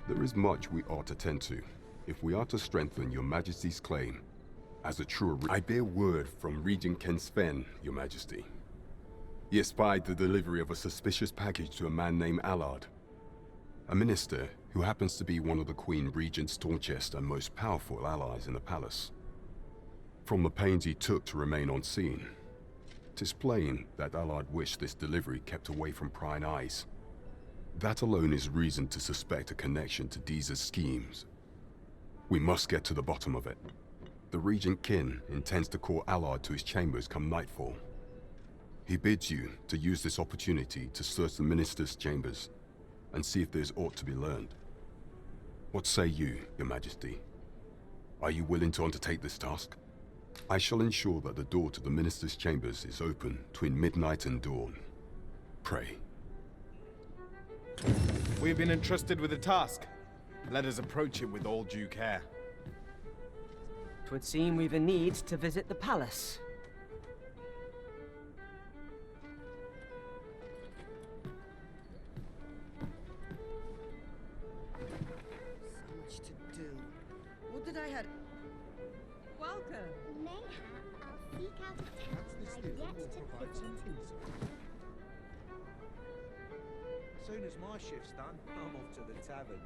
There is much we ought to tend to, if we are to strengthen your Majesty's claim. As a true I bear word from Regent Ken Sven, your Majesty. He espied the delivery of a suspicious package to a man named Allard, a minister who happens to be one of the Queen Regent's staunchest and most powerful allies in the palace. From the pains he took to remain on scene, 'tis plain that Allard wished this delivery kept away from prying eyes. That alone is reason to suspect a connection to Deeza's schemes. We must get to the bottom of it. The Regent Kin intends to call Allard to his chambers come nightfall. He bids you to use this opportunity to search the minister's chambers and see if there's aught to be learned. What say you, your Majesty? Are you willing to undertake this task? I shall ensure that the door to the minister's chambers is open between midnight and dawn. Pray. We have been entrusted with a task. Let us approach it with all due care. 'Twould seem we've a need to visit the palace. So much to do. What did I had? Welcome. Mayhap I'll seek out a town I've yet to visit. As soon as my shift's done, I'm off to the tavern.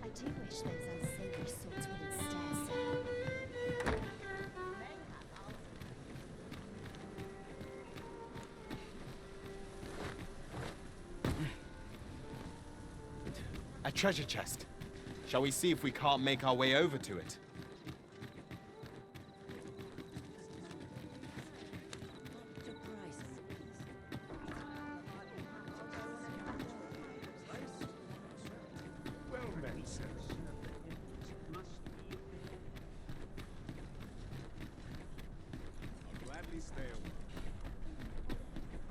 I do wish those unsavory sorts wouldn't stare so. A treasure chest. Shall we see if we can't make our way over to it? Well met, sirs. I'll gladly stay away.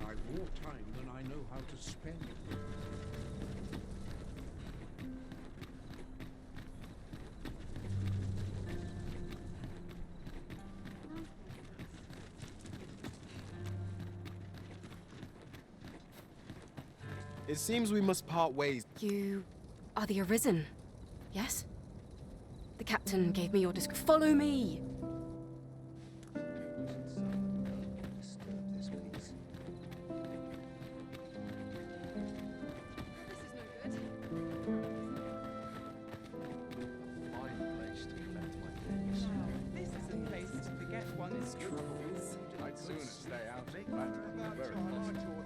I've more time than I know how to spend. It seems we must part ways. You are the Arisen, yes? The captain gave me your Follow me! This is a place to forget one's troubles. I'd sooner stay out. That's very possible.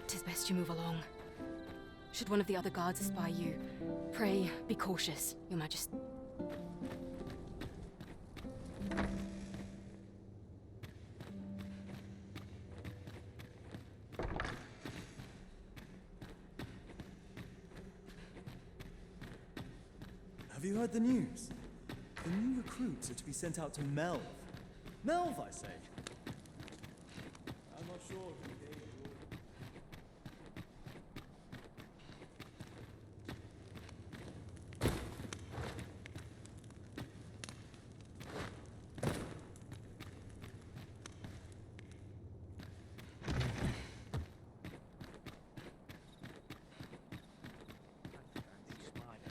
Tis best you move along. Should one of the other guards espy you, pray be cautious, Your Majesty. Have you heard the news? The new recruits are to be sent out to Melve. Melve, I say. I'm not sure who gave you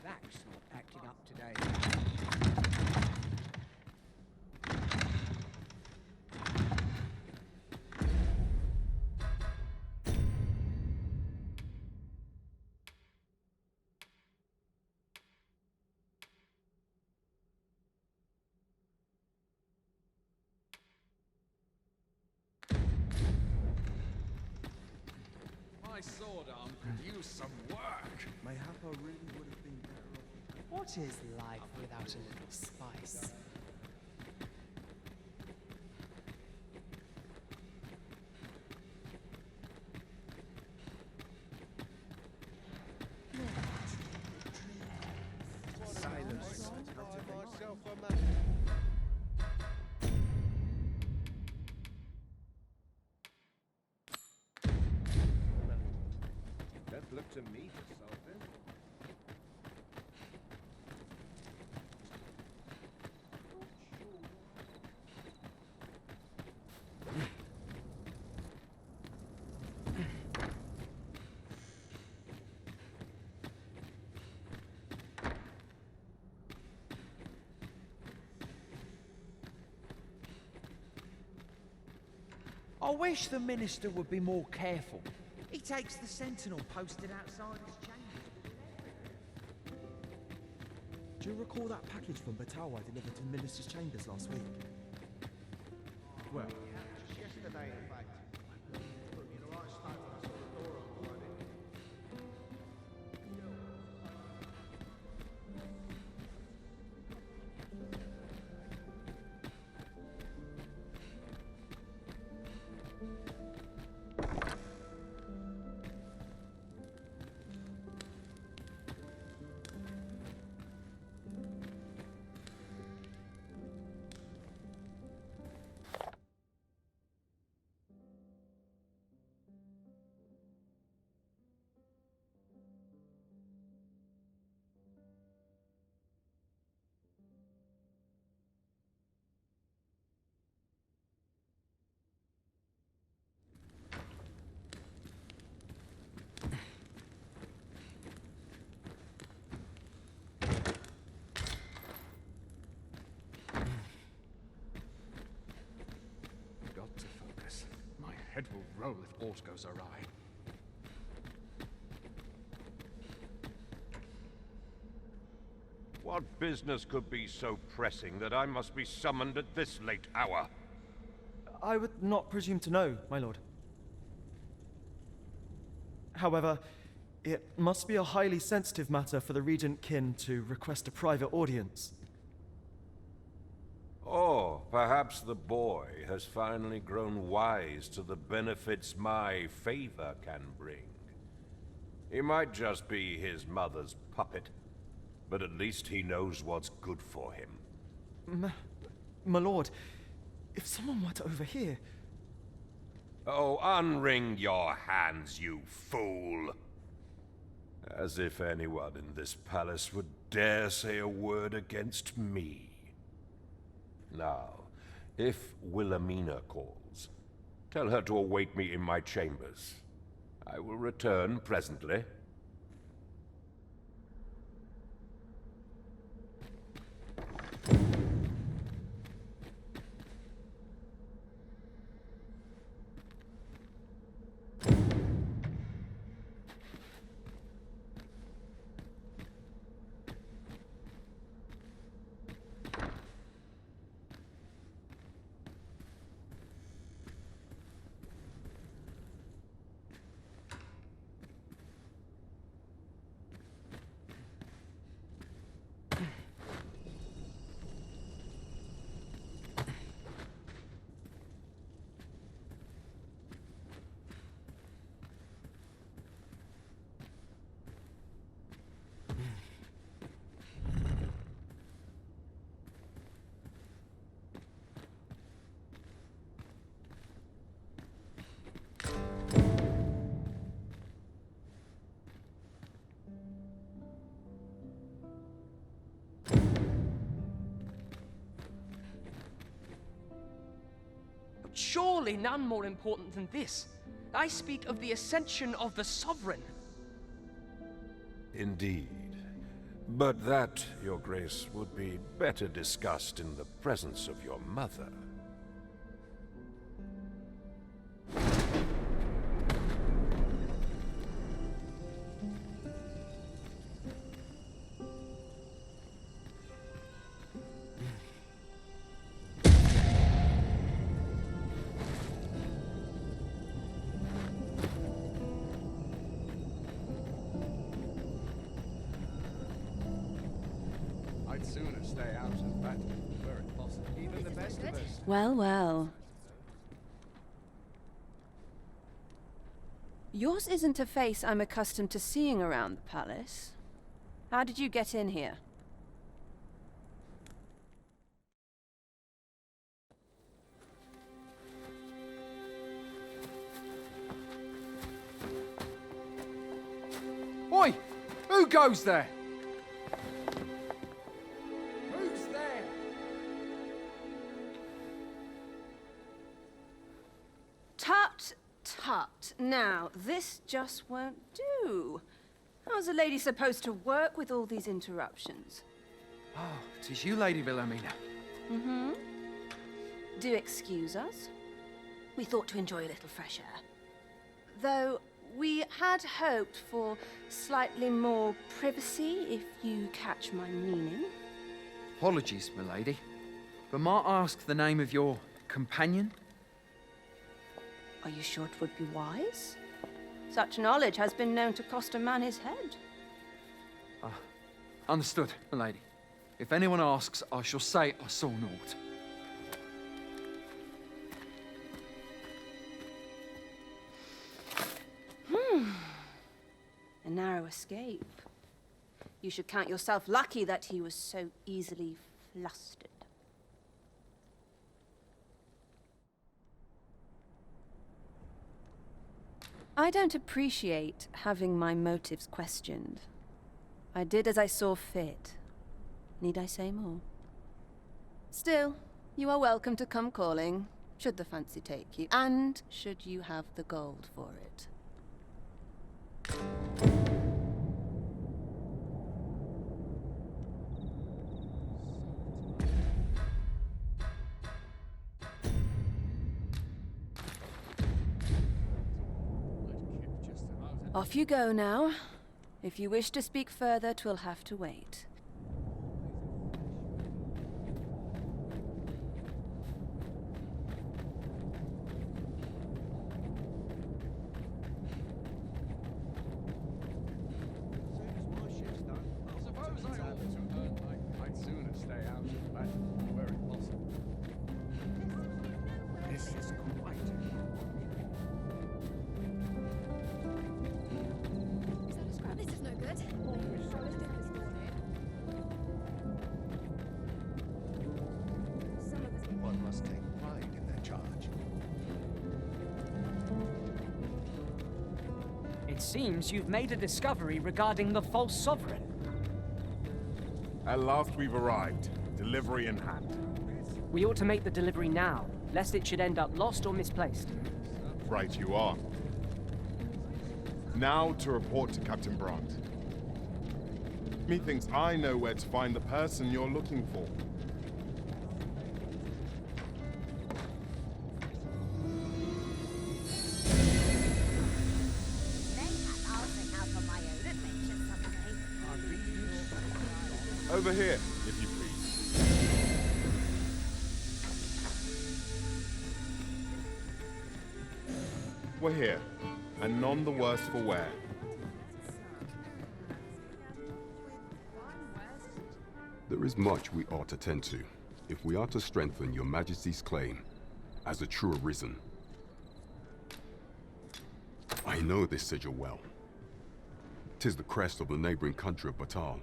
That's not acting up today. My sword arm could use some work. Mayhap I really would have been better off. What is life without a little spice? Silence. Don't look to me for something. I wish the minister would be more careful. He takes the sentinel posted outside his chambers. Do you recall that package from Batawa delivered to the minister's chambers last week? Well, Just yesterday, in fact. Put me in the right state when I saw the door open. Got to focus. My head will roll if aught goes awry. What business could be so pressing that I must be summoned at this late hour? I would not presume to know, my lord. However, it must be a highly sensitive matter for the regent kin to request a private audience. Or perhaps the boy has finally grown wise to the benefits my favor can bring. He might just be his mother's puppet, but at least he knows what's good for him. My lord, if someone were to overhear... Oh, unwring your hands, you fool! As if anyone in this palace would dare say a word against me. Now, if Wilhelmina calls, tell her to await me in my chambers. I will return presently. surely none more important than this. I speak of the ascension of the Sovereign. Indeed. But that, Your Grace, would be better discussed in the presence of your mother. I'd sooner stay out of battle where it possible. Even the best of us. Well, well. Yours isn't a face I'm accustomed to seeing around the palace. How did you get in here? Oi! Who goes there? Who's there? Tut, tut. Now, this just won't do. How's a lady supposed to work with all these interruptions? Oh, 'tis you, Lady Wilhelmina. Mm-hmm. Do excuse us. We thought to enjoy a little fresh air. Though we had hoped for slightly more privacy, if you catch my meaning. Apologies, milady. But might I ask the name of your companion? Are you sure it would be wise? Such knowledge has been known to cost a man his head. Understood, milady. If anyone asks, I shall say I saw naught. A narrow escape. You should count yourself lucky that he was so easily flustered. I don't appreciate having my motives questioned. I did as I saw fit. Need I say more? Still, you are welcome to come calling, should the fancy take you, and should you have the gold for it. Off you go now. If you wish to speak further, 'twill have to wait. I'd sooner stay out of battle where it possible. This is quite This is no good. One must take pride in their charge. It seems you've made a discovery regarding the false sovereign. At last we've arrived. Delivery in hand. We ought to make the delivery now, lest it should end up lost or misplaced. Right you are. Now to report to Captain Brandt. Methinks I know where to find the person you're looking for. Over here, if you please. We're here, and none the worse for wear. There is much we ought to tend to, if we are to strengthen your Majesty's claim as a true arisen. I know this sigil well. 'Tis the crest of the neighboring country of Batal,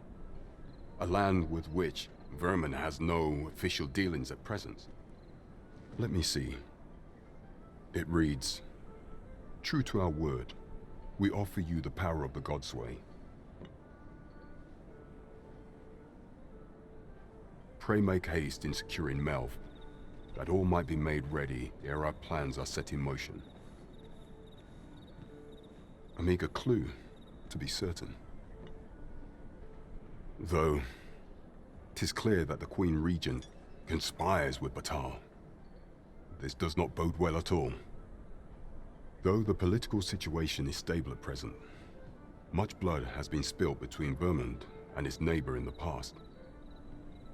a land with which Vermin has no official dealings at present. Let me see. It reads, "True to our word, we offer you the power of the Godsway. Pray make haste in securing Melv, that all might be made ready ere our plans are set in motion. A meager clue, to be certain. Though, 'tis clear that the Queen Regent conspires with Batal. This does not bode well at all. Though the political situation is stable at present, much blood has been spilled between Vermund and his neighbor in the past.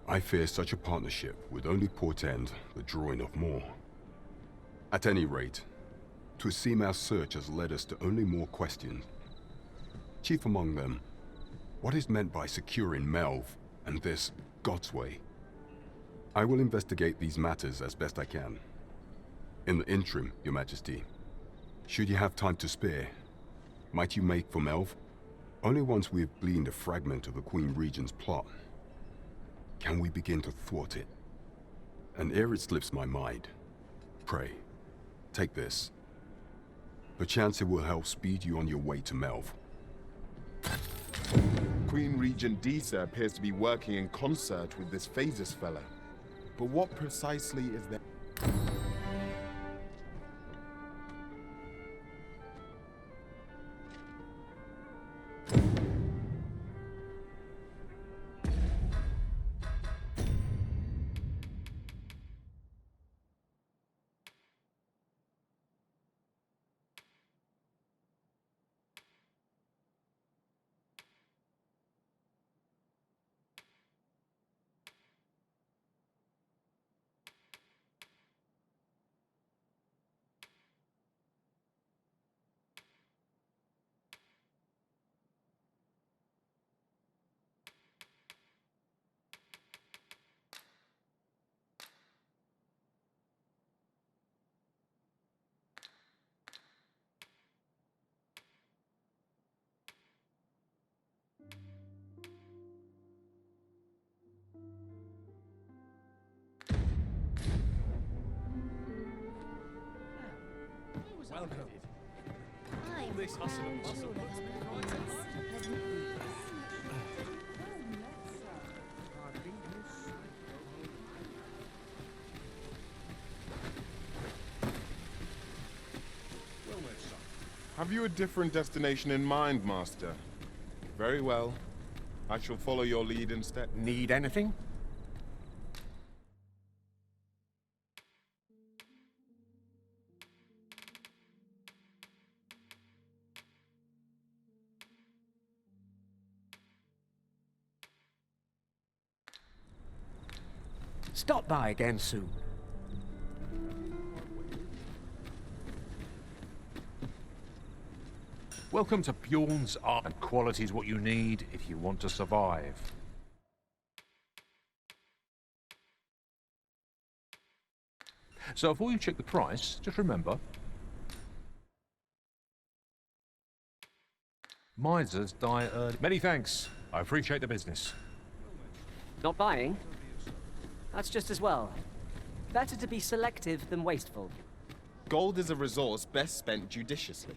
I fear such a partnership would only portend the drawing of more. At any rate, 'twould seem our search has led us to only more questions. Chief among them, what is meant by securing Melv and this God's Way? I will investigate these matters as best I can. In the interim, Your Majesty, should you have time to spare, might you make for Melv? Only once we have gleaned a fragment of the Queen Regent's plot can we begin to thwart it. And ere it slips my mind, pray, take this. Perchance it will help speed you on your way to Melv. Queen Regent Disa appears to be working in concert with this Phasis fella. But what precisely is there? Welcome. All this hustle and bustle puts me right at home. Have you a different destination in mind, Master? Very well. I shall follow your lead instead. Need anything? Stop by again soon. Welcome to Bjorn's Art, and quality is what you need if you want to survive. So before you check the price, just remember, misers die early. Many thanks. I appreciate the business. Not buying? That's just as well. Better to be selective than wasteful. Gold is a resource best spent judiciously.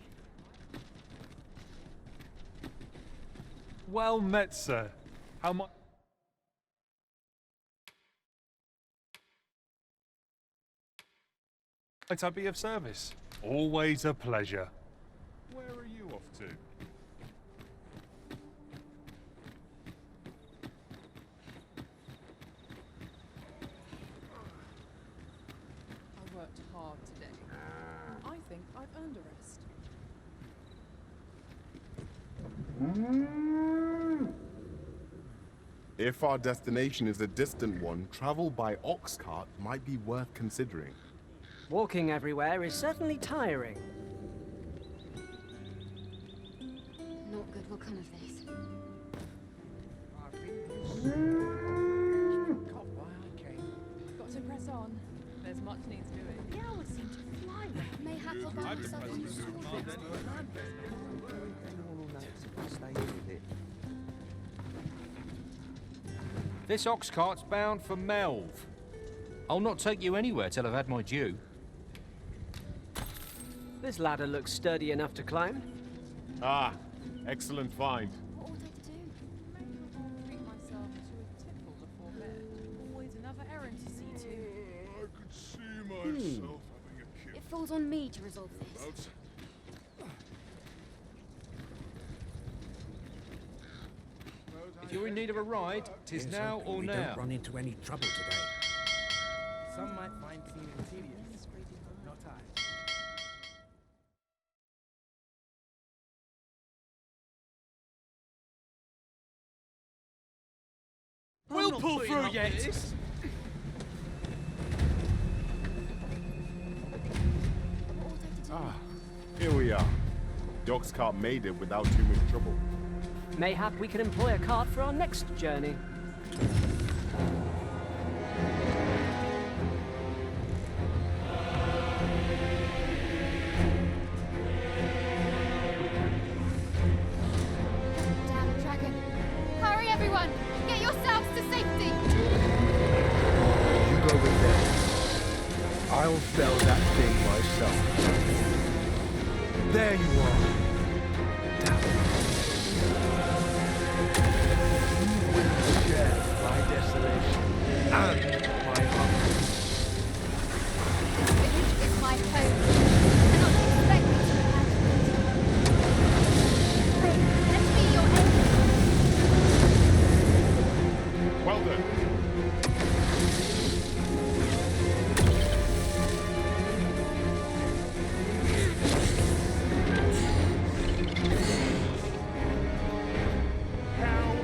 Well met, sir. How much? Might I be of service? Always a pleasure. Where are you off to? I worked hard today. I think I've earned a rest. If our destination is a distant one, travel by ox cart might be worth considering. Walking everywhere is certainly tiring. Not good will come of this. Got to press on. There's much needs doing. The hours seem to fly. Mayhap I'll find myself This ox cart's bound for Melv. I'll not take you anywhere till I've had my due. This ladder looks sturdy enough to climb. Ah, excellent find. What would I do? Maybe I'll treat myself to a tipple before bed. Always another errand to see to. I could see It falls on me to resolve this. If you're in need of a ride, 'tis now or we now. don't run into any trouble today. Some might find seeming tedious, not I. We'll pull through yet! Ah, here we are. Doc's cart made it without too much trouble. Mayhap we can employ a cart for our next journey. Damn dragon. Hurry, everyone! Get yourselves to safety! You go with them. I'll fell that thing myself. There you are. You will share my desolation and my hunger. The village is my home. You cannot expect me to abandon it. Pray, let me be your enemy. Well done.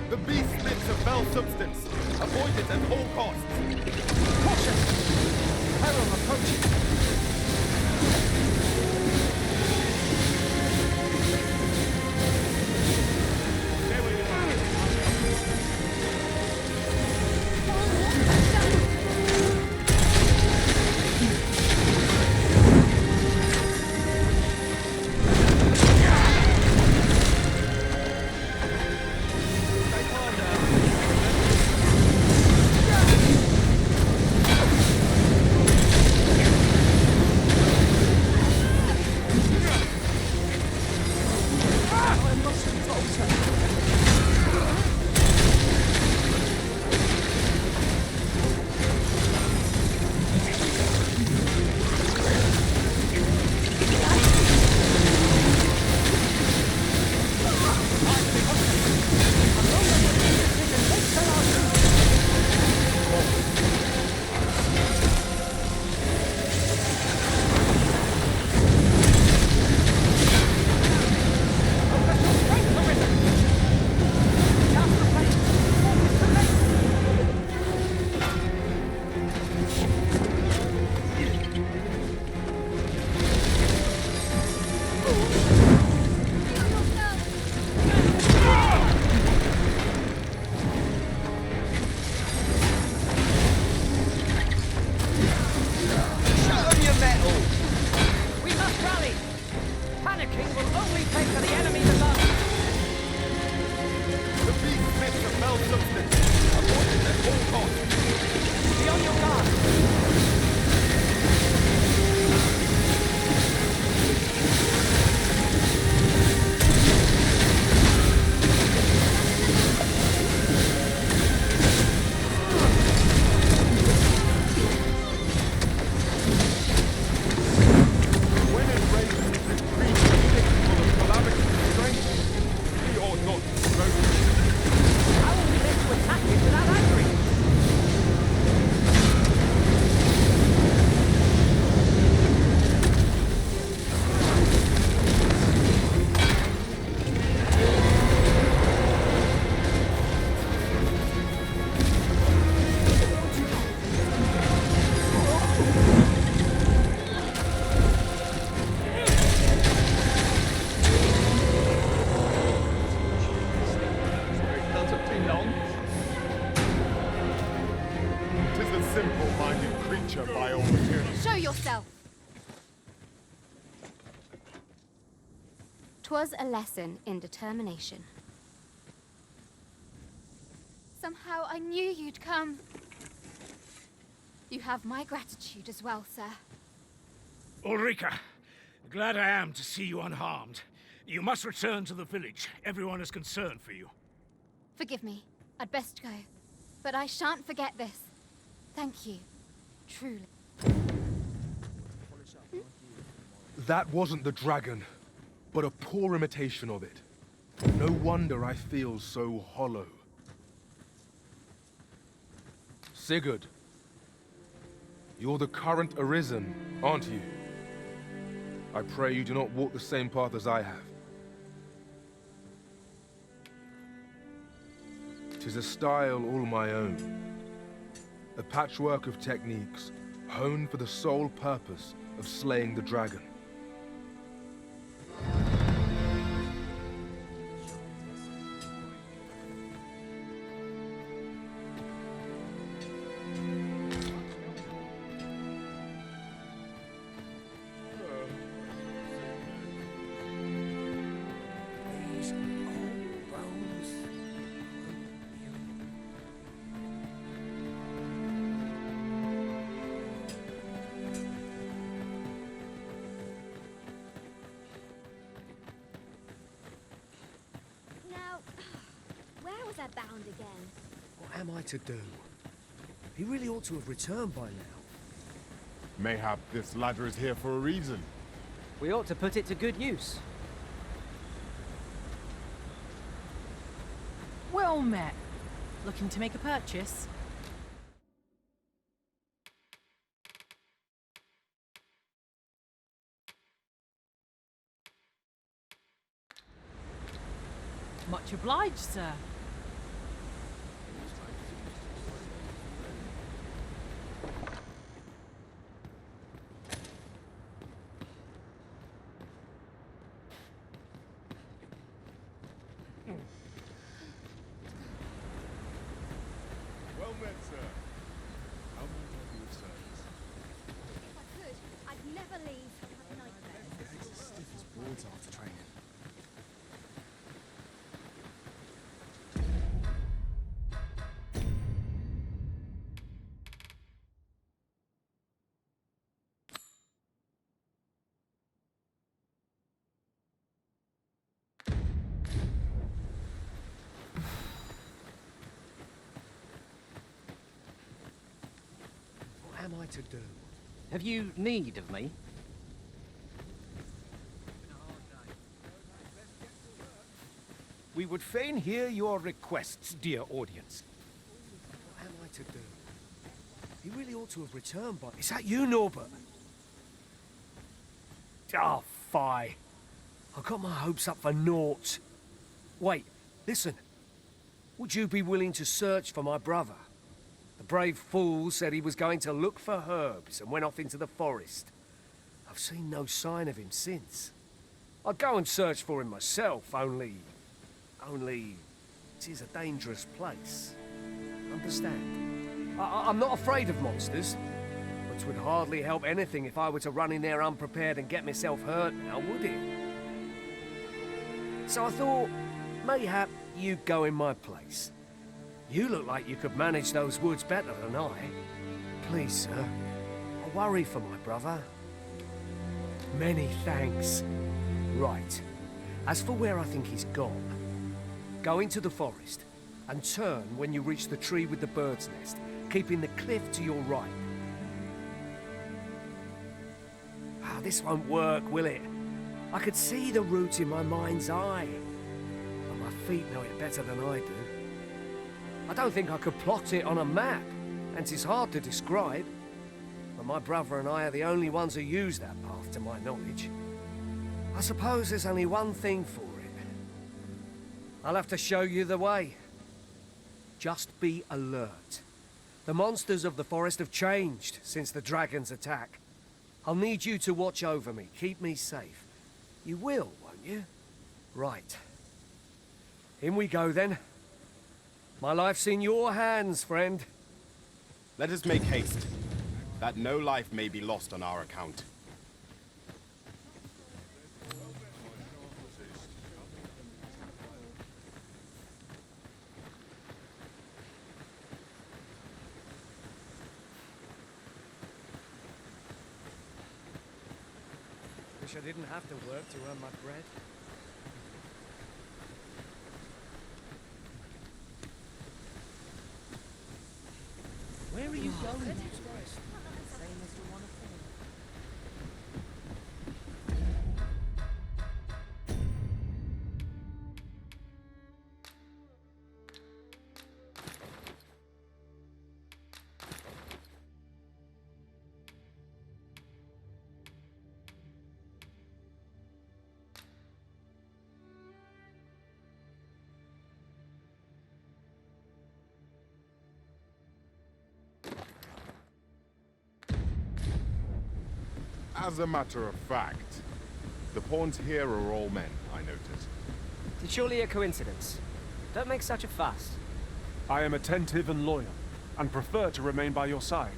The beast spits a fell substance. Avoid it at all costs. Caution! Peril approaching! Show yourself! 'Twas a lesson in determination. Somehow I knew you'd come. You have my gratitude as well, sir. Ulrika, glad I am to see you unharmed. You must return to the village. Everyone is concerned for you. Forgive me. I'd best go. But I shan't forget this. Thank you. Truly. That wasn't the dragon, but a poor imitation of it. No wonder I feel so hollow. Sigurd, you're the current Arisen, aren't you? I pray you do not walk the same path as I have. 'Tis a style all my own. A patchwork of techniques, honed for the sole purpose of slaying the dragon. Bound again. What am I to do? He really ought to have returned by now. Mayhap this ladder is here for a reason. We ought to put it to good use. Well met. Looking to make a purchase? Much obliged, sir. Well met, sir. How may I be of service? If I could, I'd never leave. Have nightmares. It's as stiff as boards after training. What am I to do? Have you need of me? We would fain hear your requests, dear audience. What am I to do? He really ought to have returned by... Is that you, Norbert? Oh, fie. I got my hopes up for naught. Wait, listen. Would you be willing to search for my brother? The brave fool said he was going to look for herbs and went off into the forest. I've seen no sign of him since. I'd go and search for him myself, only... it is a dangerous place. Understand? I'm not afraid of monsters, which would hardly help anything if I were to run in there unprepared and get myself hurt now, would it? So I thought, mayhap you'd go in my place. You look like you could manage those woods better than I. Please, sir, I worry for my brother. Many thanks. Right. As for where I think he's gone, go into the forest and turn when you reach the tree with the bird's nest, keeping the cliff to your right. Ah, this won't work, will it? I could see the route in my mind's eye. But my feet know it better than I do. I don't think I could plot it on a map, and it's hard to describe. But my brother and I are the only ones who use that path, to my knowledge. I suppose there's only one thing for it. I'll have to show you the way. Just be alert. The monsters of the forest have changed since the dragon's attack. I'll need you to watch over me, keep me safe. You will, won't you? Right. In we go, then. My life's in your hands, friend. Let us make haste, that no life may be lost on our account. Wish I didn't have to work to earn my bread. Where are you going, you guys? Same as you want to As a matter of fact, the pawns here are all men, I noticed. It's surely a coincidence. Don't make such a fuss. I am attentive and loyal, and prefer to remain by your side.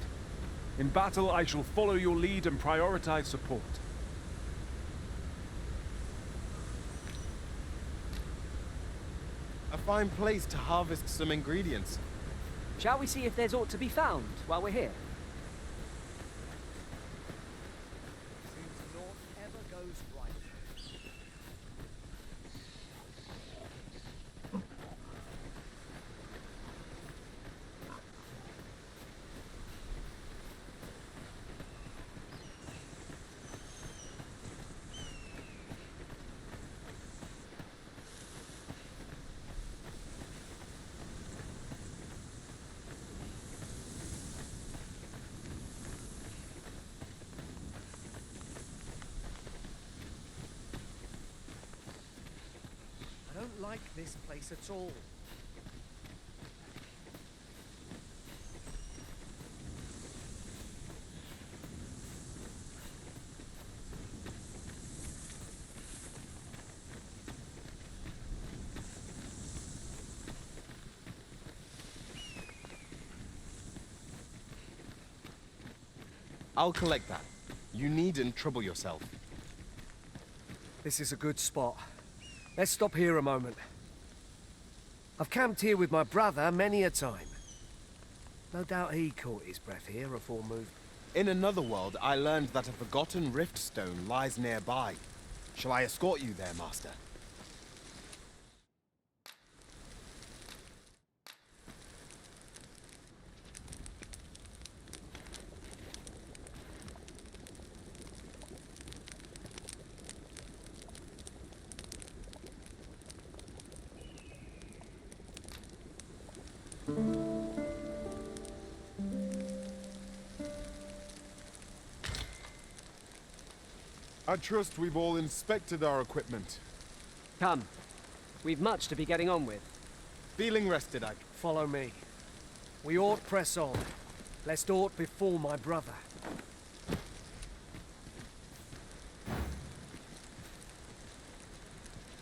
In battle, I shall follow your lead and prioritize support. A fine place to harvest some ingredients. Shall we see if there's aught to be found while we're here? Seems naught ever goes right. I don't like this place at all. I'll collect that. You needn't trouble yourself. This is a good spot. Let's stop here a moment. I've camped here with my brother many a time. No doubt he caught his breath here afore moving. In another world, I learned that a forgotten rift stone lies nearby. Shall I escort you there, Master? I trust we've all inspected our equipment. Come. We've much to be getting on with. Feeling rested, I... Follow me. We ought press on, lest aught befall my brother.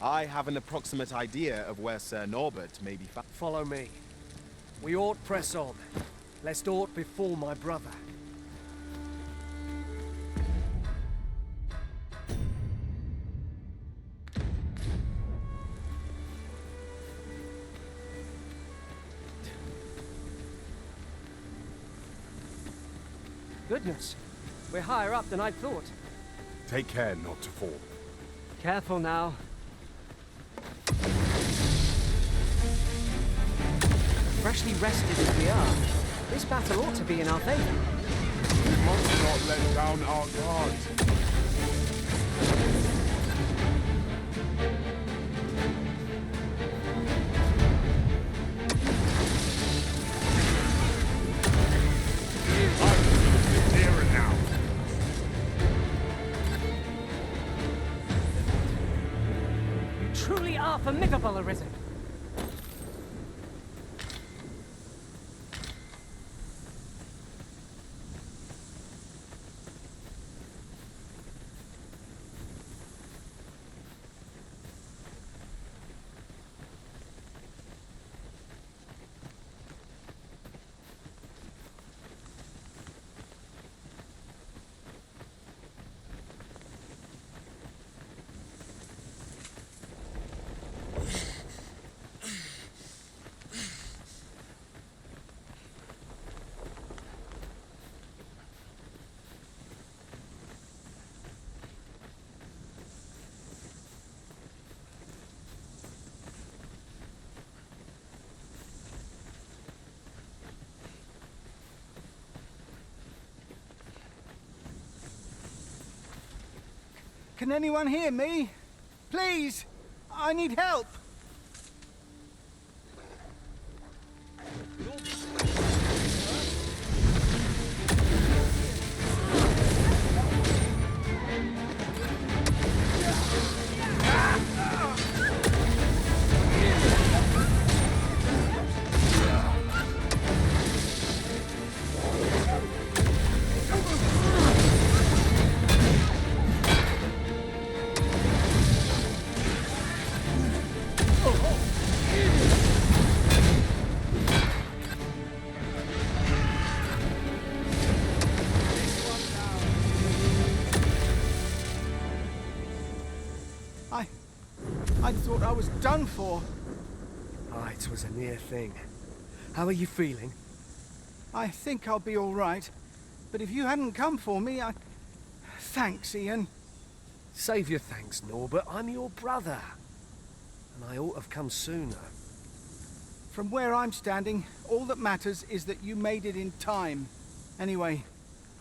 I have an approximate idea of where Sir Norbert may be found. Follow me. We ought press on, lest aught befall my brother. Goodness. We're higher up than I'd thought. Take care not to fall. Careful now. Freshly rested as we are, this battle ought to be in our favor. We must not let down our guard. Nearer now. You truly are formidable, Arisen. Can anyone hear me? Please! I need help! I thought I was done for. Ah, it was a near thing. How are you feeling? I think I'll be all right. But if you hadn't come for me, Thanks, Ian. Save your thanks, Norbert. I'm your brother. And I ought to have come sooner. From where I'm standing, all that matters is that you made it in time. Anyway,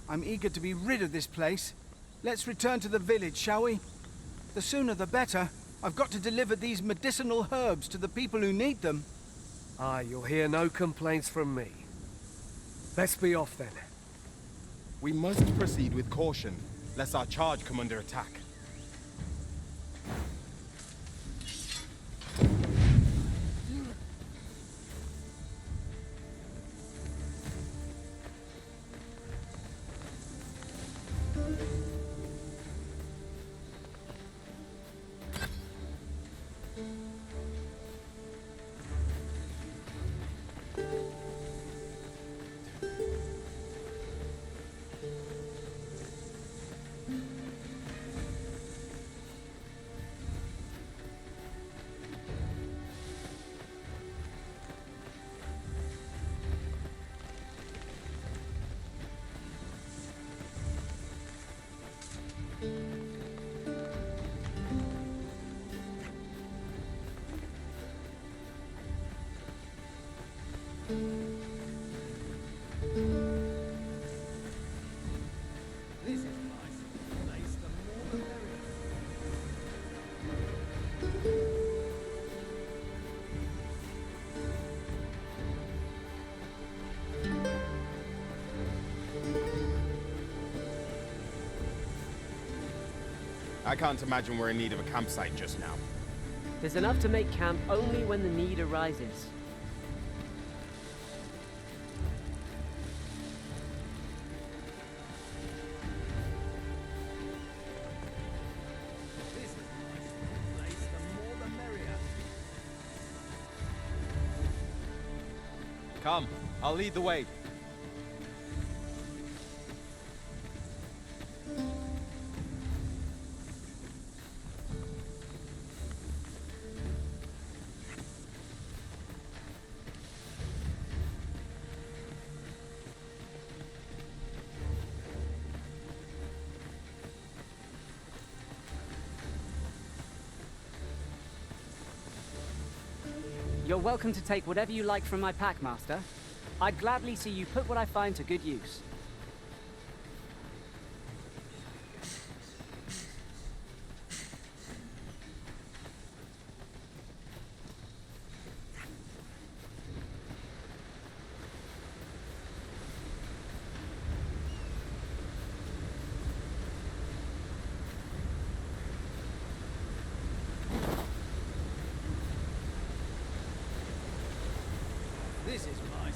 I'm eager to be rid of this place. Let's return to the village, shall we? The sooner the better. I've got to deliver these medicinal herbs to the people who need them. Ah, you'll hear no complaints from me. Let's be off then. We must proceed with caution, lest our charge come under attack. I can't imagine we're in need of a campsite just now. There's enough to make camp only when the need arises. Come, I'll lead the way. You're welcome to take whatever you like from my pack, Master. I'd gladly see you put what I find to good use. This is my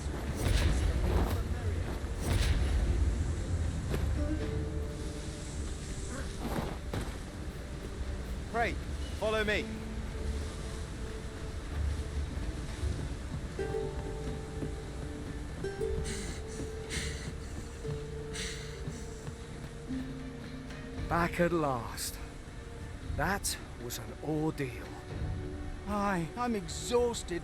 Pray, follow me. Back at last. That was an ordeal. Aye, I'm exhausted,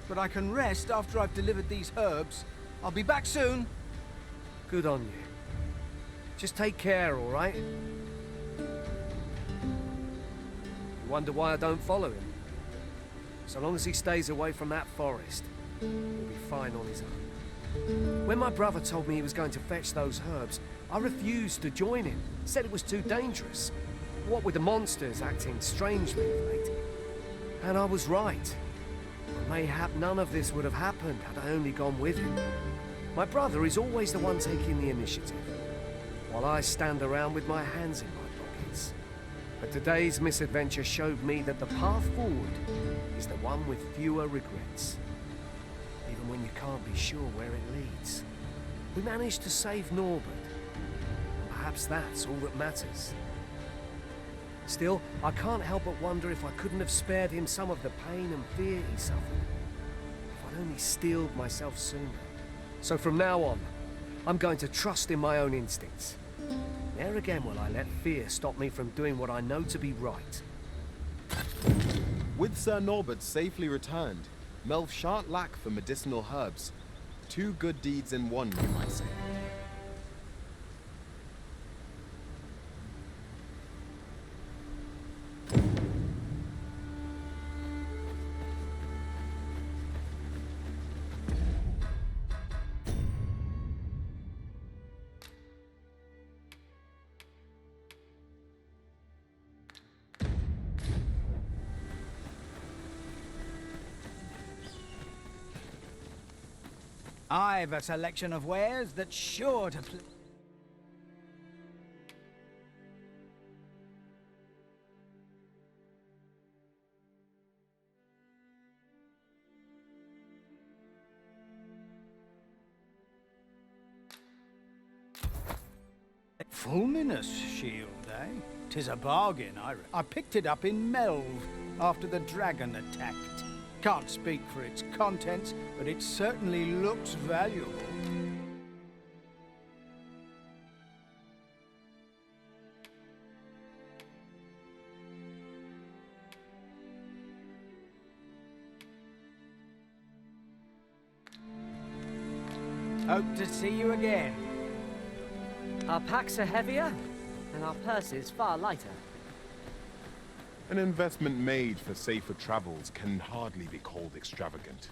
but I can rest after I've delivered these herbs. I'll be back soon. Good on you. Just take care, all right? You wonder why I don't follow him? So long as he stays away from that forest, he'll be fine on his own. When my brother told me he was going to fetch those herbs, I refused to join him. Said it was too dangerous. What with the monsters acting strangely of late. And I was right. Mayhap none of this would have happened had I only gone with him. My brother is always the one taking the initiative, while I stand around with my hands in my pockets. But today's misadventure showed me that the path forward is the one with fewer regrets. Even when you can't be sure where it leads. We managed to save Norbert. Perhaps that's all that matters. Still, I can't help but wonder if I couldn't have spared him some of the pain and fear he suffered. If I'd only steeled myself sooner. So from now on, I'm going to trust in my own instincts. Never again will I let fear stop me from doing what I know to be right. With Sir Norbert safely returned, Melv shan't lack for medicinal herbs. 2 good deeds in one, you might say. I've a selection of wares that's sure to Fulminous shield, eh? 'Tis a bargain, I picked it up in Melv after the dragon attacked. Can't speak for its contents, but it certainly looks valuable. Hope to see you again. Our packs are heavier, and our purses far lighter. An investment made for safer travels can hardly be called extravagant.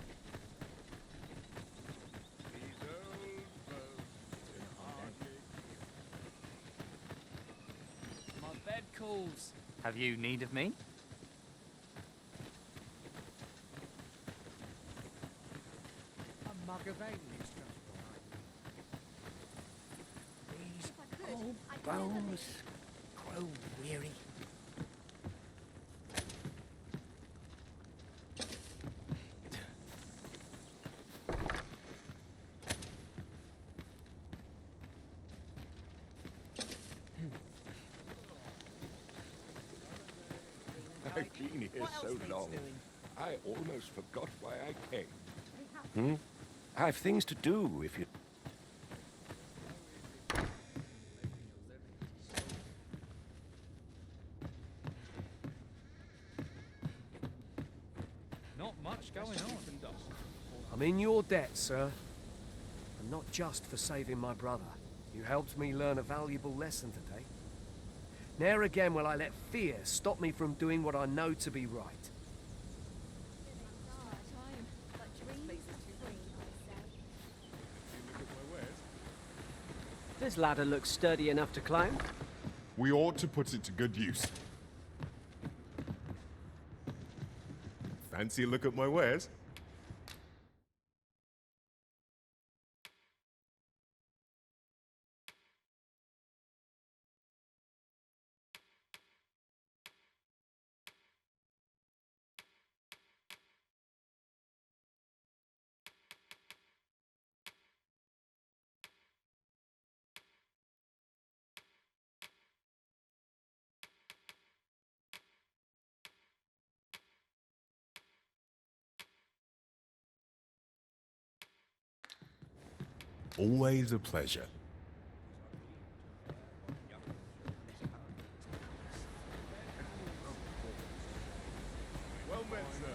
My bed calls. Have you need of me? A mug of ale is just what I need. These old bones grow weary. I've been here so long, I almost forgot why I came. I've things to do, if you... Not much going on. I'm in your debt, sir. And not just for saving my brother. You helped me learn a valuable lesson today. Ne'er again will I let fear stop me from doing what I know to be right. This ladder looks sturdy enough to climb. We ought to put it to good use. Fancy a look at my wares? Always a pleasure. Well met, sir.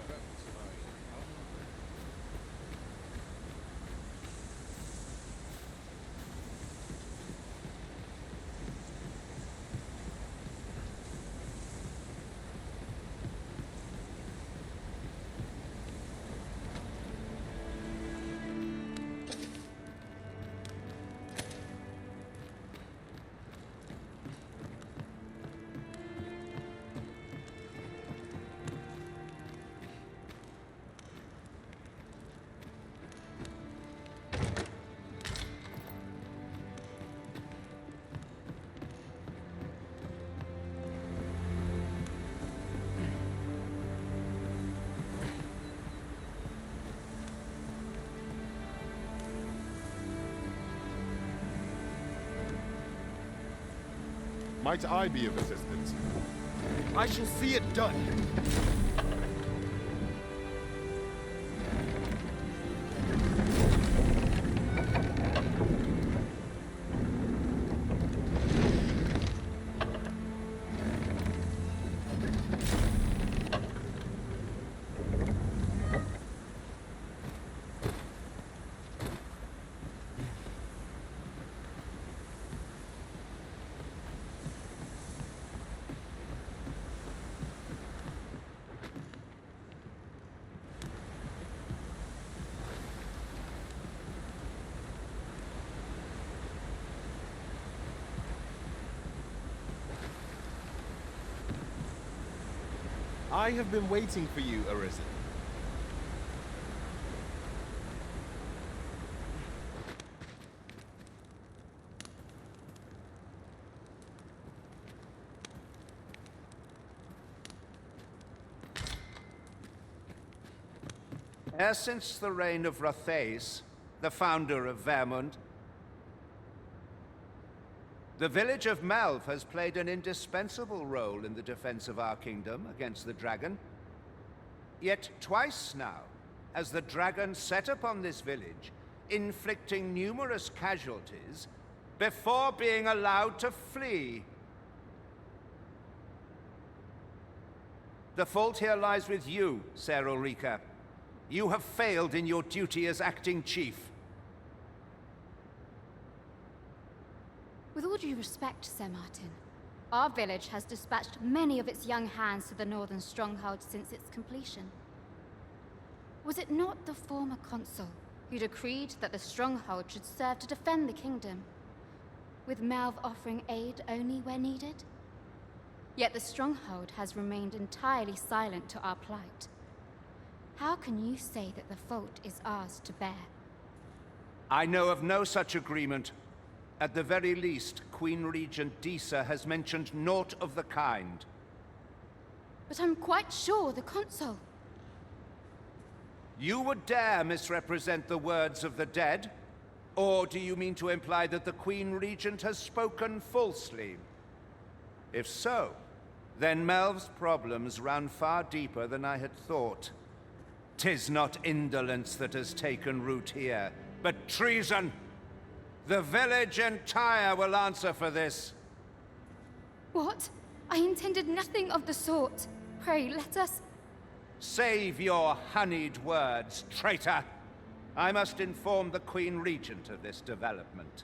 Might I be of assistance? I shall see it done. I have been waiting for you, Arisen. Ever since the reign of Rothaeus, the founder of Vermund, the village of Melv has played an indispensable role in the defense of our kingdom against the dragon. Yet twice now has the dragon set upon this village, inflicting numerous casualties before being allowed to flee. The fault here lies with you, Ser Ulrika. You have failed in your duty as acting chief. With all due respect, Sir Martin, our village has dispatched many of its young hands to the northern stronghold since its completion. Was it not the former consul who decreed that the stronghold should serve to defend the kingdom, with Melv offering aid only where needed? Yet the stronghold has remained entirely silent to our plight. How can you say that the fault is ours to bear? I know of no such agreement. At the very least, Queen Regent Disa has mentioned naught of the kind. But I'm quite sure the consul... You would dare misrepresent the words of the dead? Or do you mean to imply that the Queen Regent has spoken falsely? If so, then Melv's problems run far deeper than I had thought. 'Tis not indolence that has taken root here, but treason. The village entire will answer for this. What? I intended nothing of the sort. Pray, let us... Save your honeyed words, traitor. I must inform the Queen Regent of this development.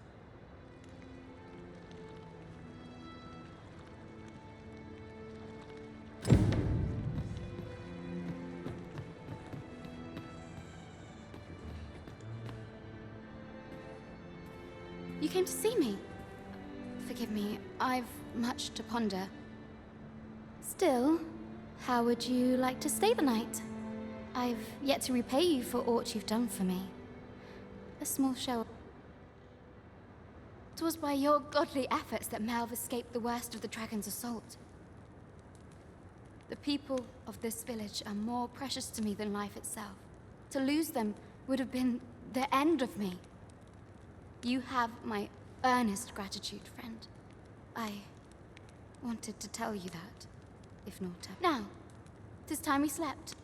You came to see me? Forgive me, I've much to ponder. Still, how would you like to stay the night? I've yet to repay you for aught you've done for me. A small show. It was by your godly efforts that Melv escaped the worst of the dragon's assault. The people of this village are more precious to me than life itself. To lose them would have been the end of me. You have my earnest gratitude, friend. I wanted to tell you that, if not... Now, 'tis time we slept.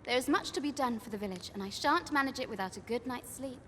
There is much to be done for the village, and I shan't manage it without a good night's sleep.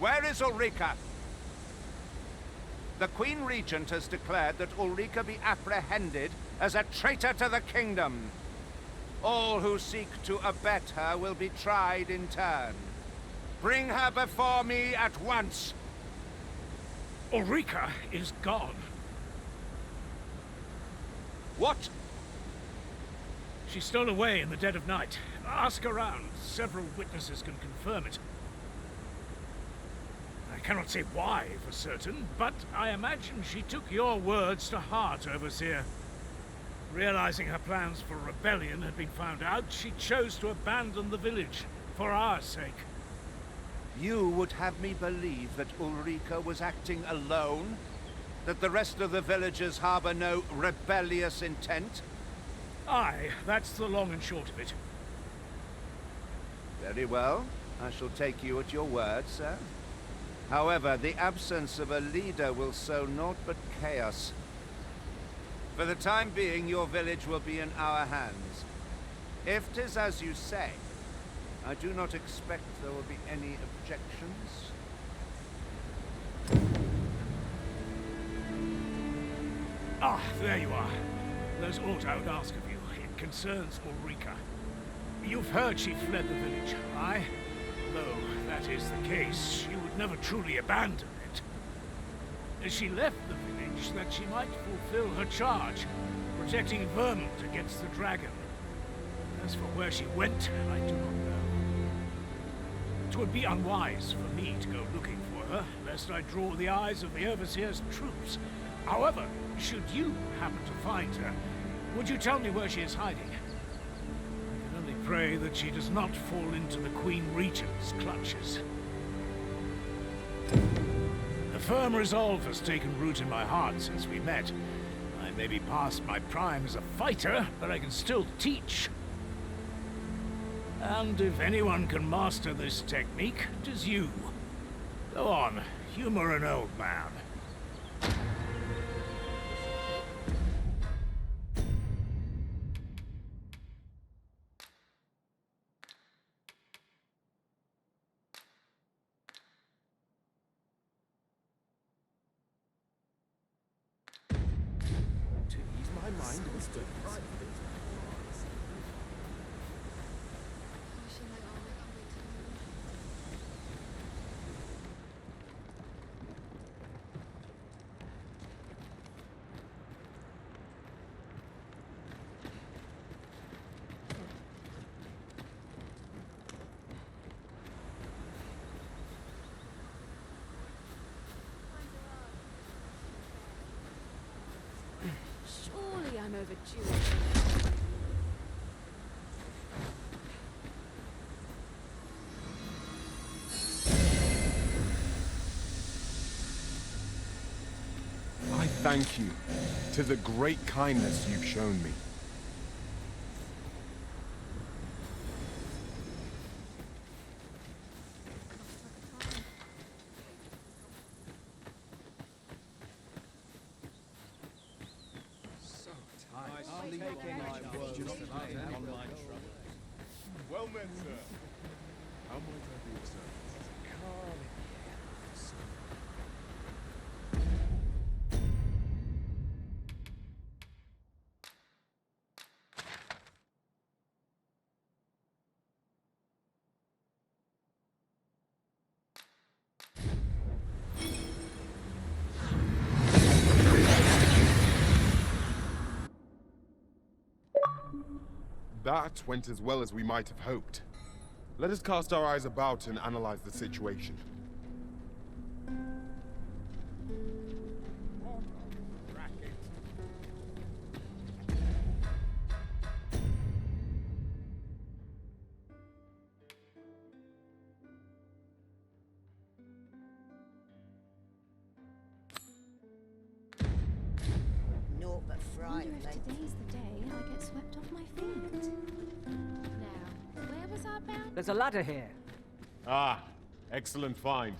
Where is Ulrika? The Queen Regent has declared that Ulrika be apprehended as a traitor to the kingdom. All who seek to abet her will be tried in turn. Bring her before me at once. Ulrika is gone. What? She stole away in the dead of night. Ask around. Several witnesses can confirm it. I cannot say why for certain, but I imagine she took your words to heart, Overseer. Realizing her plans for rebellion had been found out, she chose to abandon the village, for our sake. You would have me believe that Ulrika was acting alone? That the rest of the villagers harbor no rebellious intent? Aye, that's the long and short of it. Very well. I shall take you at your word, sir. However, the absence of a leader will sow naught but chaos. For the time being, your village will be in our hands. If 'tis as you say, I do not expect there will be any objections. Ah, there you are. There's aught I would ask of you, in concerns Ulrika. You've heard she fled the village, aye? Though that is the case, she would never truly abandon it. She left the village that she might fulfill her charge, protecting Vermont against the dragon. As for where she went, I do not know. It would be unwise for me to go looking for her, lest I draw the eyes of the Overseer's troops. However, should you happen to find her, would you tell me where she is hiding? I can only pray that she does not fall into the Queen Regent's clutches. A firm resolve has taken root in my heart since we met. I may be past my prime as a fighter, but I can still teach. And if anyone can master this technique, it is you. Go on, humor an old man. To ease my mind and stir pride. Surely I'm overdue. I thank you. 'Tis a great kindness you've shown me. Well met, sir. How might I be of service? That went as well as we might have hoped. Let us cast our eyes about and analyze the situation. Naught but I fry wonder of if late. today's the day I get swept off my feet. Now, where was our bound? There's a ladder here. Ah, excellent find.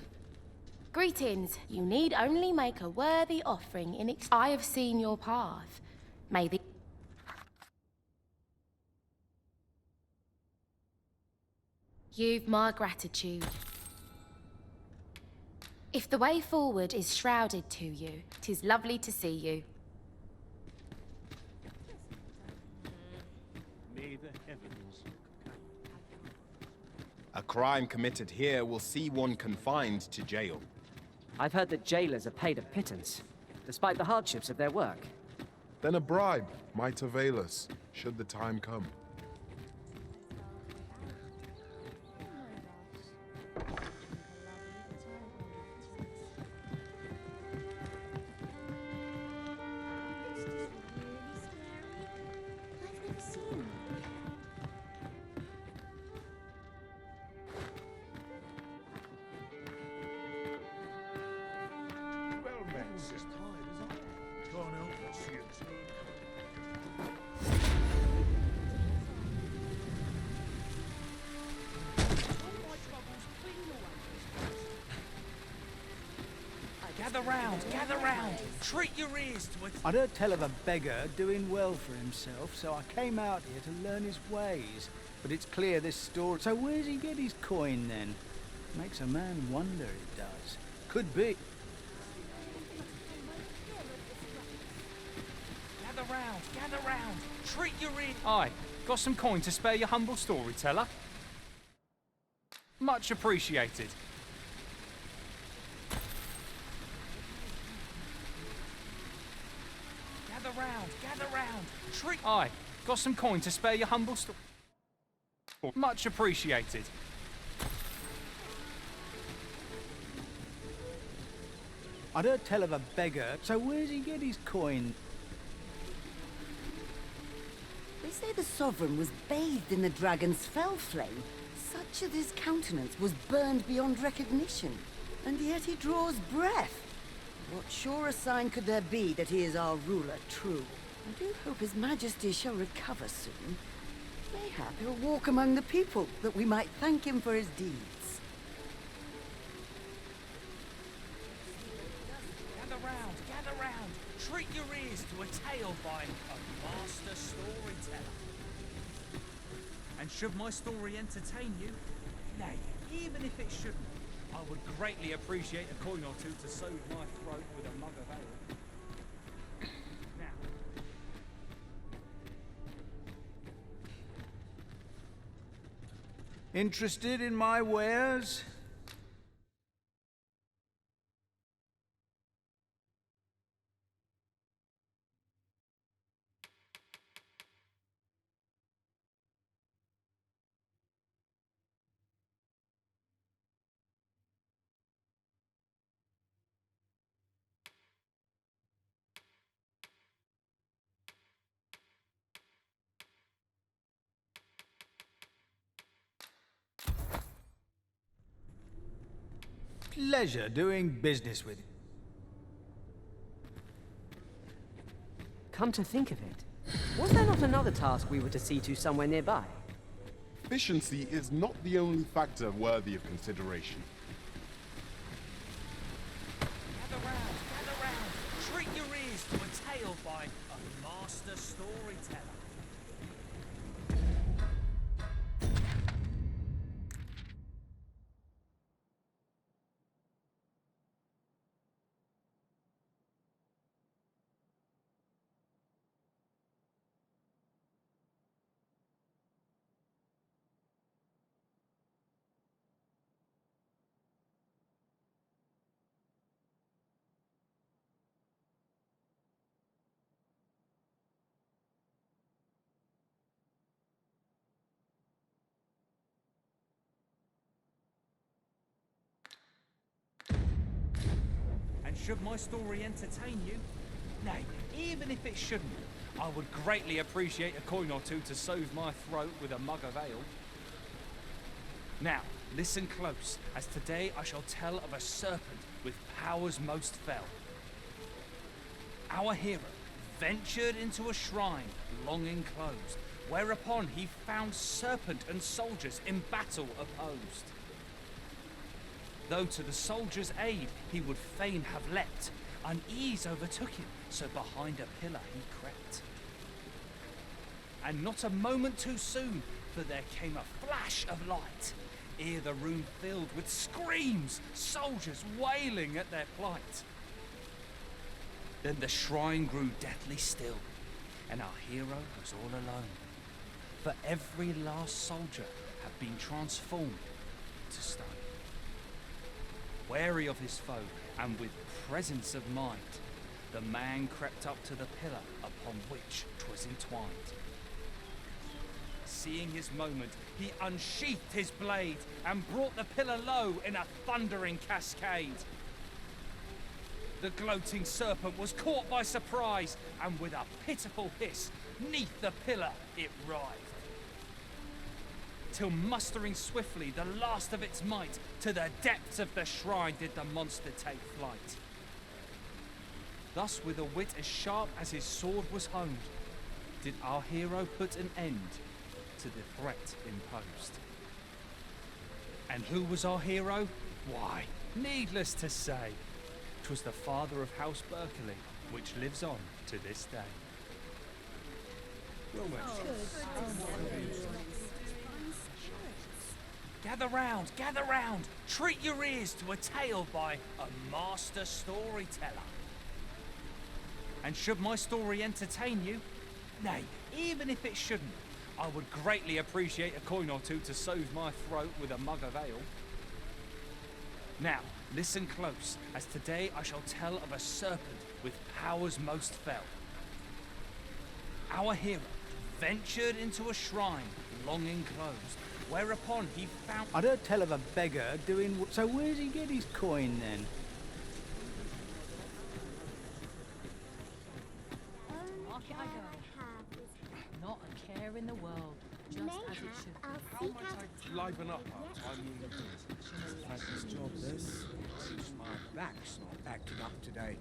Greetings. You need only make a worthy offering in I have seen your path. May the... You've my gratitude. If the way forward is shrouded to you, 'tis lovely to see you. May the heavens. A crime committed here will see one confined to jail. I've heard that jailers are paid a pittance, despite the hardships of their work. Then a bribe might avail us, should the time come. Well met, sir. Can't help but see it. Gather round, treat your ears to it. I'd heard tell of a beggar doing well for himself, so I came out here to learn his ways. But it's clear this story... So where's he get his coin, then? Makes a man wonder, it does. Could be. Gather gather round, treat your ear. Aye, got some coin to spare your humble storyteller? Much appreciated. Gather round, treat. Aye, got some coin to spare your humble Much appreciated. I don't tell of a beggar, so where's he get his coin? They say the sovereign was bathed in the dragon's fell flame. Such of his countenance was burned beyond recognition, and yet he draws breath. What surer sign could there be that he is our ruler true? I do hope his majesty shall recover soon. Mayhap he'll walk among the people, that we might thank him for his deeds. Gather round, treat your ears to a tale by a master storyteller. And should my story entertain you, nay, even if it shouldn't, I would greatly appreciate a coin or two to soothe my throat with a mug of ale. Now, Interested in my wares? Pleasure doing business with you. Come to think of it, was there not another task we were to see to somewhere nearby? Efficiency is not the only factor worthy of consideration. gather round, treat your ears to a tale by a master storyteller. And should my story entertain you, nay, even if it shouldn't, I would greatly appreciate a coin or two to soothe my throat with a mug of ale. Now, listen close, as today I shall tell of a serpent with powers most fell. Our hero ventured into a shrine long enclosed, whereupon he found serpent and soldiers in battle opposed. Though to the soldiers' aid he would fain have leapt, unease overtook him, so behind a pillar he crept. And not a moment too soon, for there came a flash of light, ere the room filled with screams, soldiers wailing at their plight. Then the shrine grew deathly still, and our hero was all alone, for every last soldier had been transformed to stone. Wary of his foe, and with presence of mind, the man crept up to the pillar upon which 'twas entwined. Seeing his moment, he unsheathed his blade, and brought the pillar low in a thundering cascade. The gloating serpent was caught by surprise, and with a pitiful hiss, 'neath the pillar it writhed. Till mustering swiftly the last of its might, to the depths of the shrine did the monster take flight. Thus with a wit as sharp as his sword was honed, did our hero put an end to the threat imposed. And who was our hero? Why, needless to say, 'twas the father of House Berkeley, which lives on to this day. Gather round, treat your ears to a tale by a master storyteller. And should my story entertain you, nay, even if it shouldn't, I would greatly appreciate a coin or two to soothe my throat with a mug of ale. Now, listen close, as today I shall tell of a serpent with powers most fell. Our hero ventured into a shrine long enclosed, whereupon he found... I don't tell of a beggar doing... So where's he get his coin, then? Market I go. Not a care in the world. Just as it should be. How might I liven up our time meeting? Practice job, this. Seems my back's not acting up today.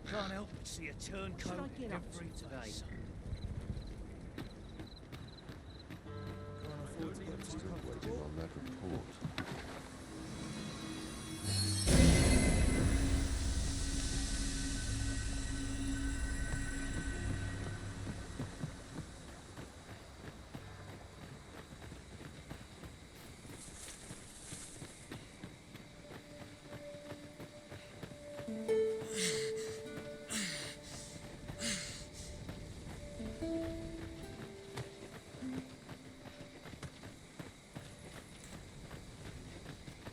Can't help but see a turncoat every day. Waiting on that report.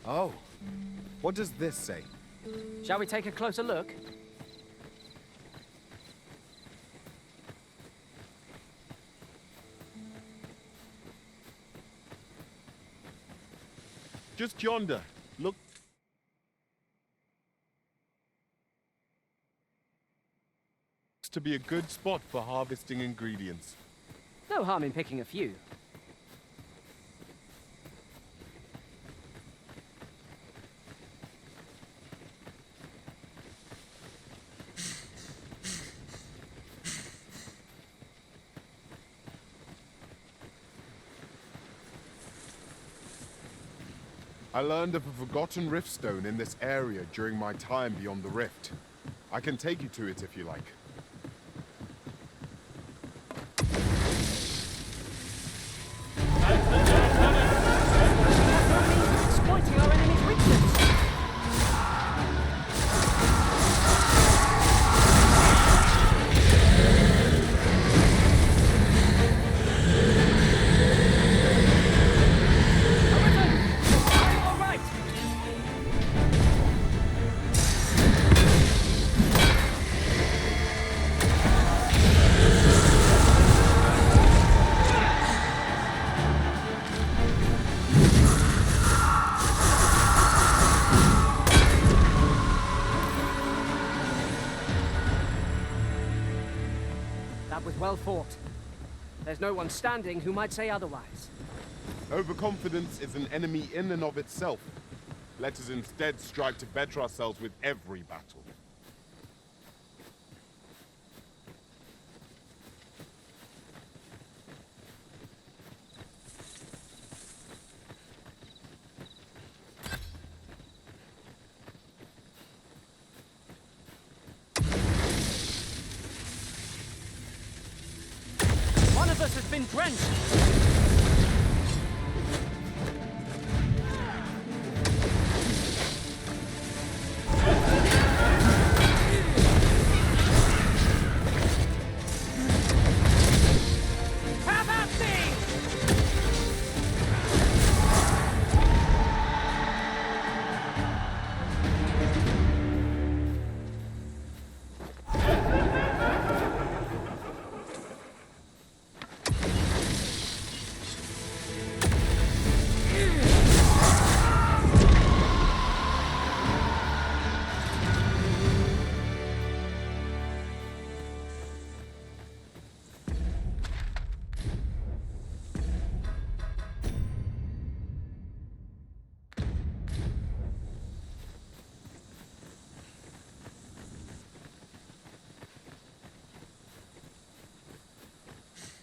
Oh, what does this say? Shall we take a closer look? Just yonder. Look. To be a good spot for harvesting ingredients. No harm in picking a few. I learned of a forgotten riftstone in this area during my time beyond the rift. I can take you to it if you like. Exploiting our enemy's weakness. Well fought. There's no one standing who might say otherwise. Overconfidence is an enemy in and of itself. Let us instead strive to better ourselves with every battle. One of us has been drenched.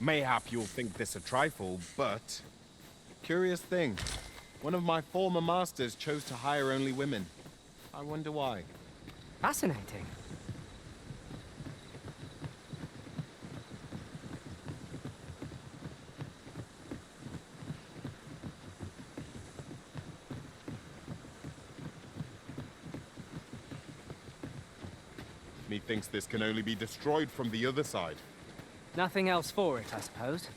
Mayhap you'll think this a trifle, but... Curious thing. One of my former masters chose to hire only women. I wonder why. Fascinating. me thinks this can only be destroyed from the other side. Nothing else for it, I suppose.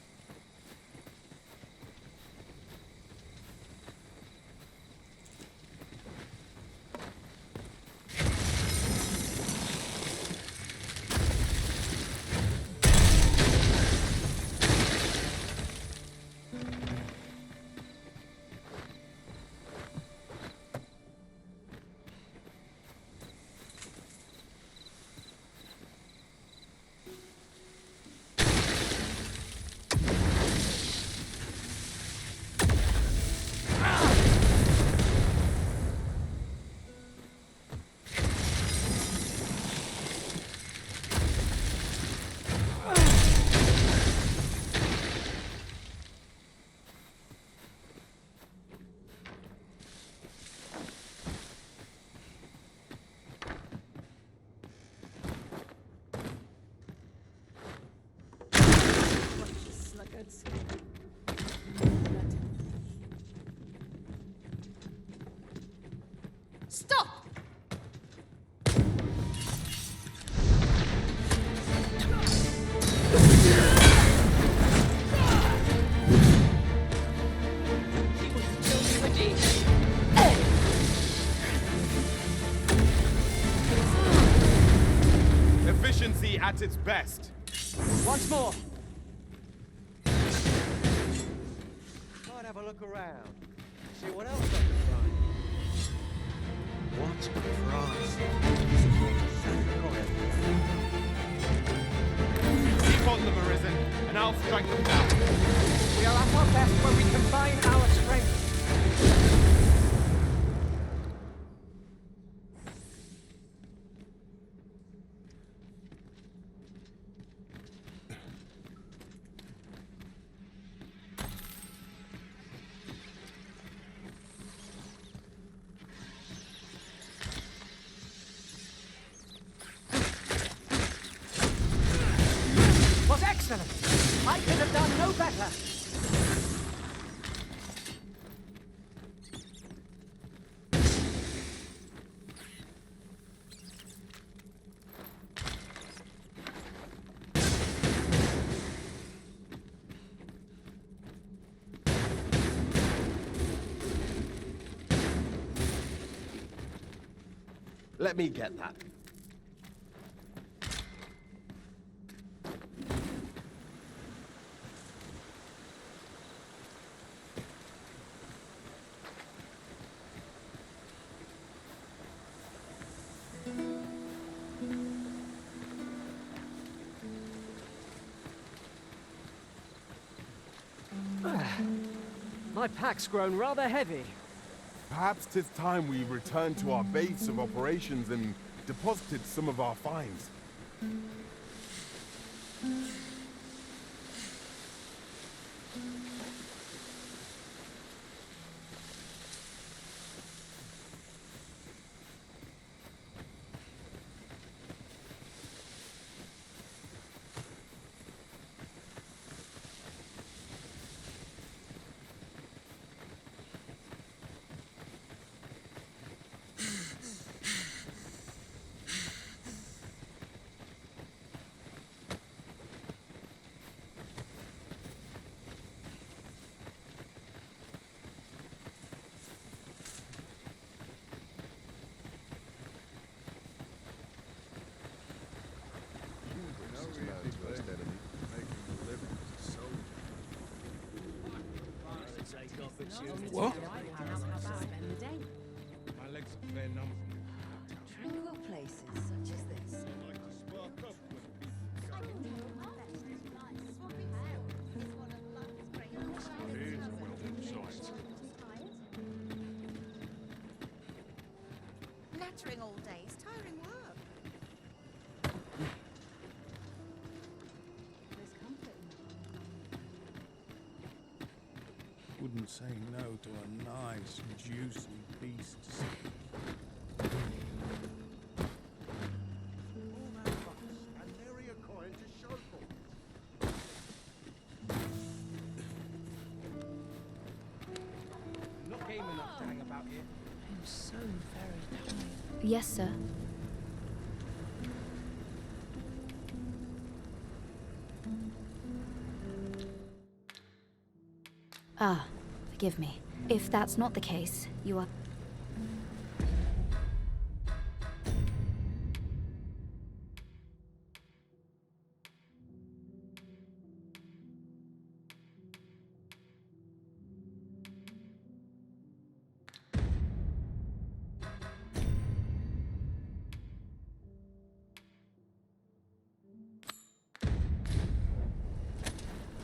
Stop! Efficiency at its best. Once more. Might have a look around. See what else I can find. What Christ? Keep on them, Arisen, and I'll strike them down. We are at our best when we combine our strength. Was excellent. I could have done no better. Let me get that. My pack's grown rather heavy. Perhaps 'tis time we returned to our base of operations and deposited some of our finds. What? My legs are fair numb. Tranquil places such as this. Here's a welcome sight. Nattering all day is tiring work. There's comfort in Wouldn't say no to a nice, juicy beast. Not game enough to hang about here. I'm so very tired. Yes, sir. Ah, forgive me. If that's not the case, you are...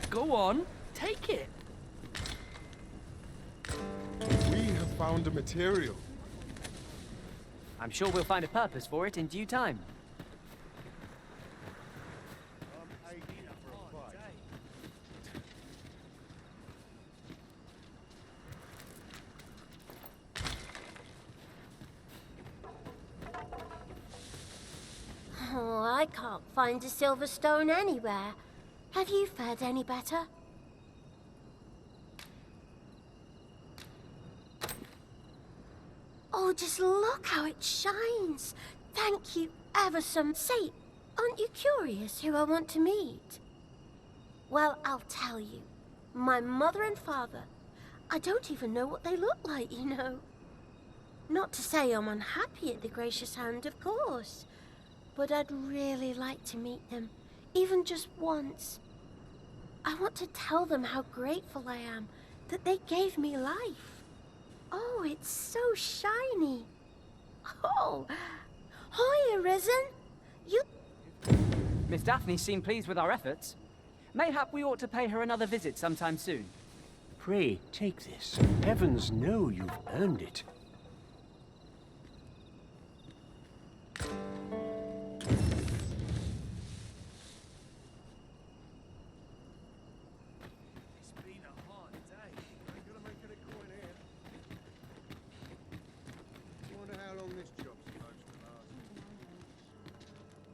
Go on, take it. We have found a material. I'm sure we'll find a purpose for it in due time. Oh, I can't find a silver stone anywhere. Have you fared any better? Oh, just look how it shines. Thank you ever so much. Say, aren't you curious who I want to meet? Well, I'll tell you. My mother and father. I don't even know what they look like, you know. Not to say I'm unhappy at the gracious hand, of course. But I'd really like to meet them, even just once. I want to tell them how grateful I am that they gave me life. Oh, it's so shiny. Oh, hi, Arisen. You... Miss Daphne seemed pleased with our efforts. Mayhap we ought to pay her another visit sometime soon. Pray, take this. Heavens know you've earned it.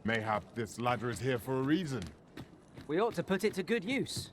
Mayhap this ladder is here for a reason. We ought to put it to good use.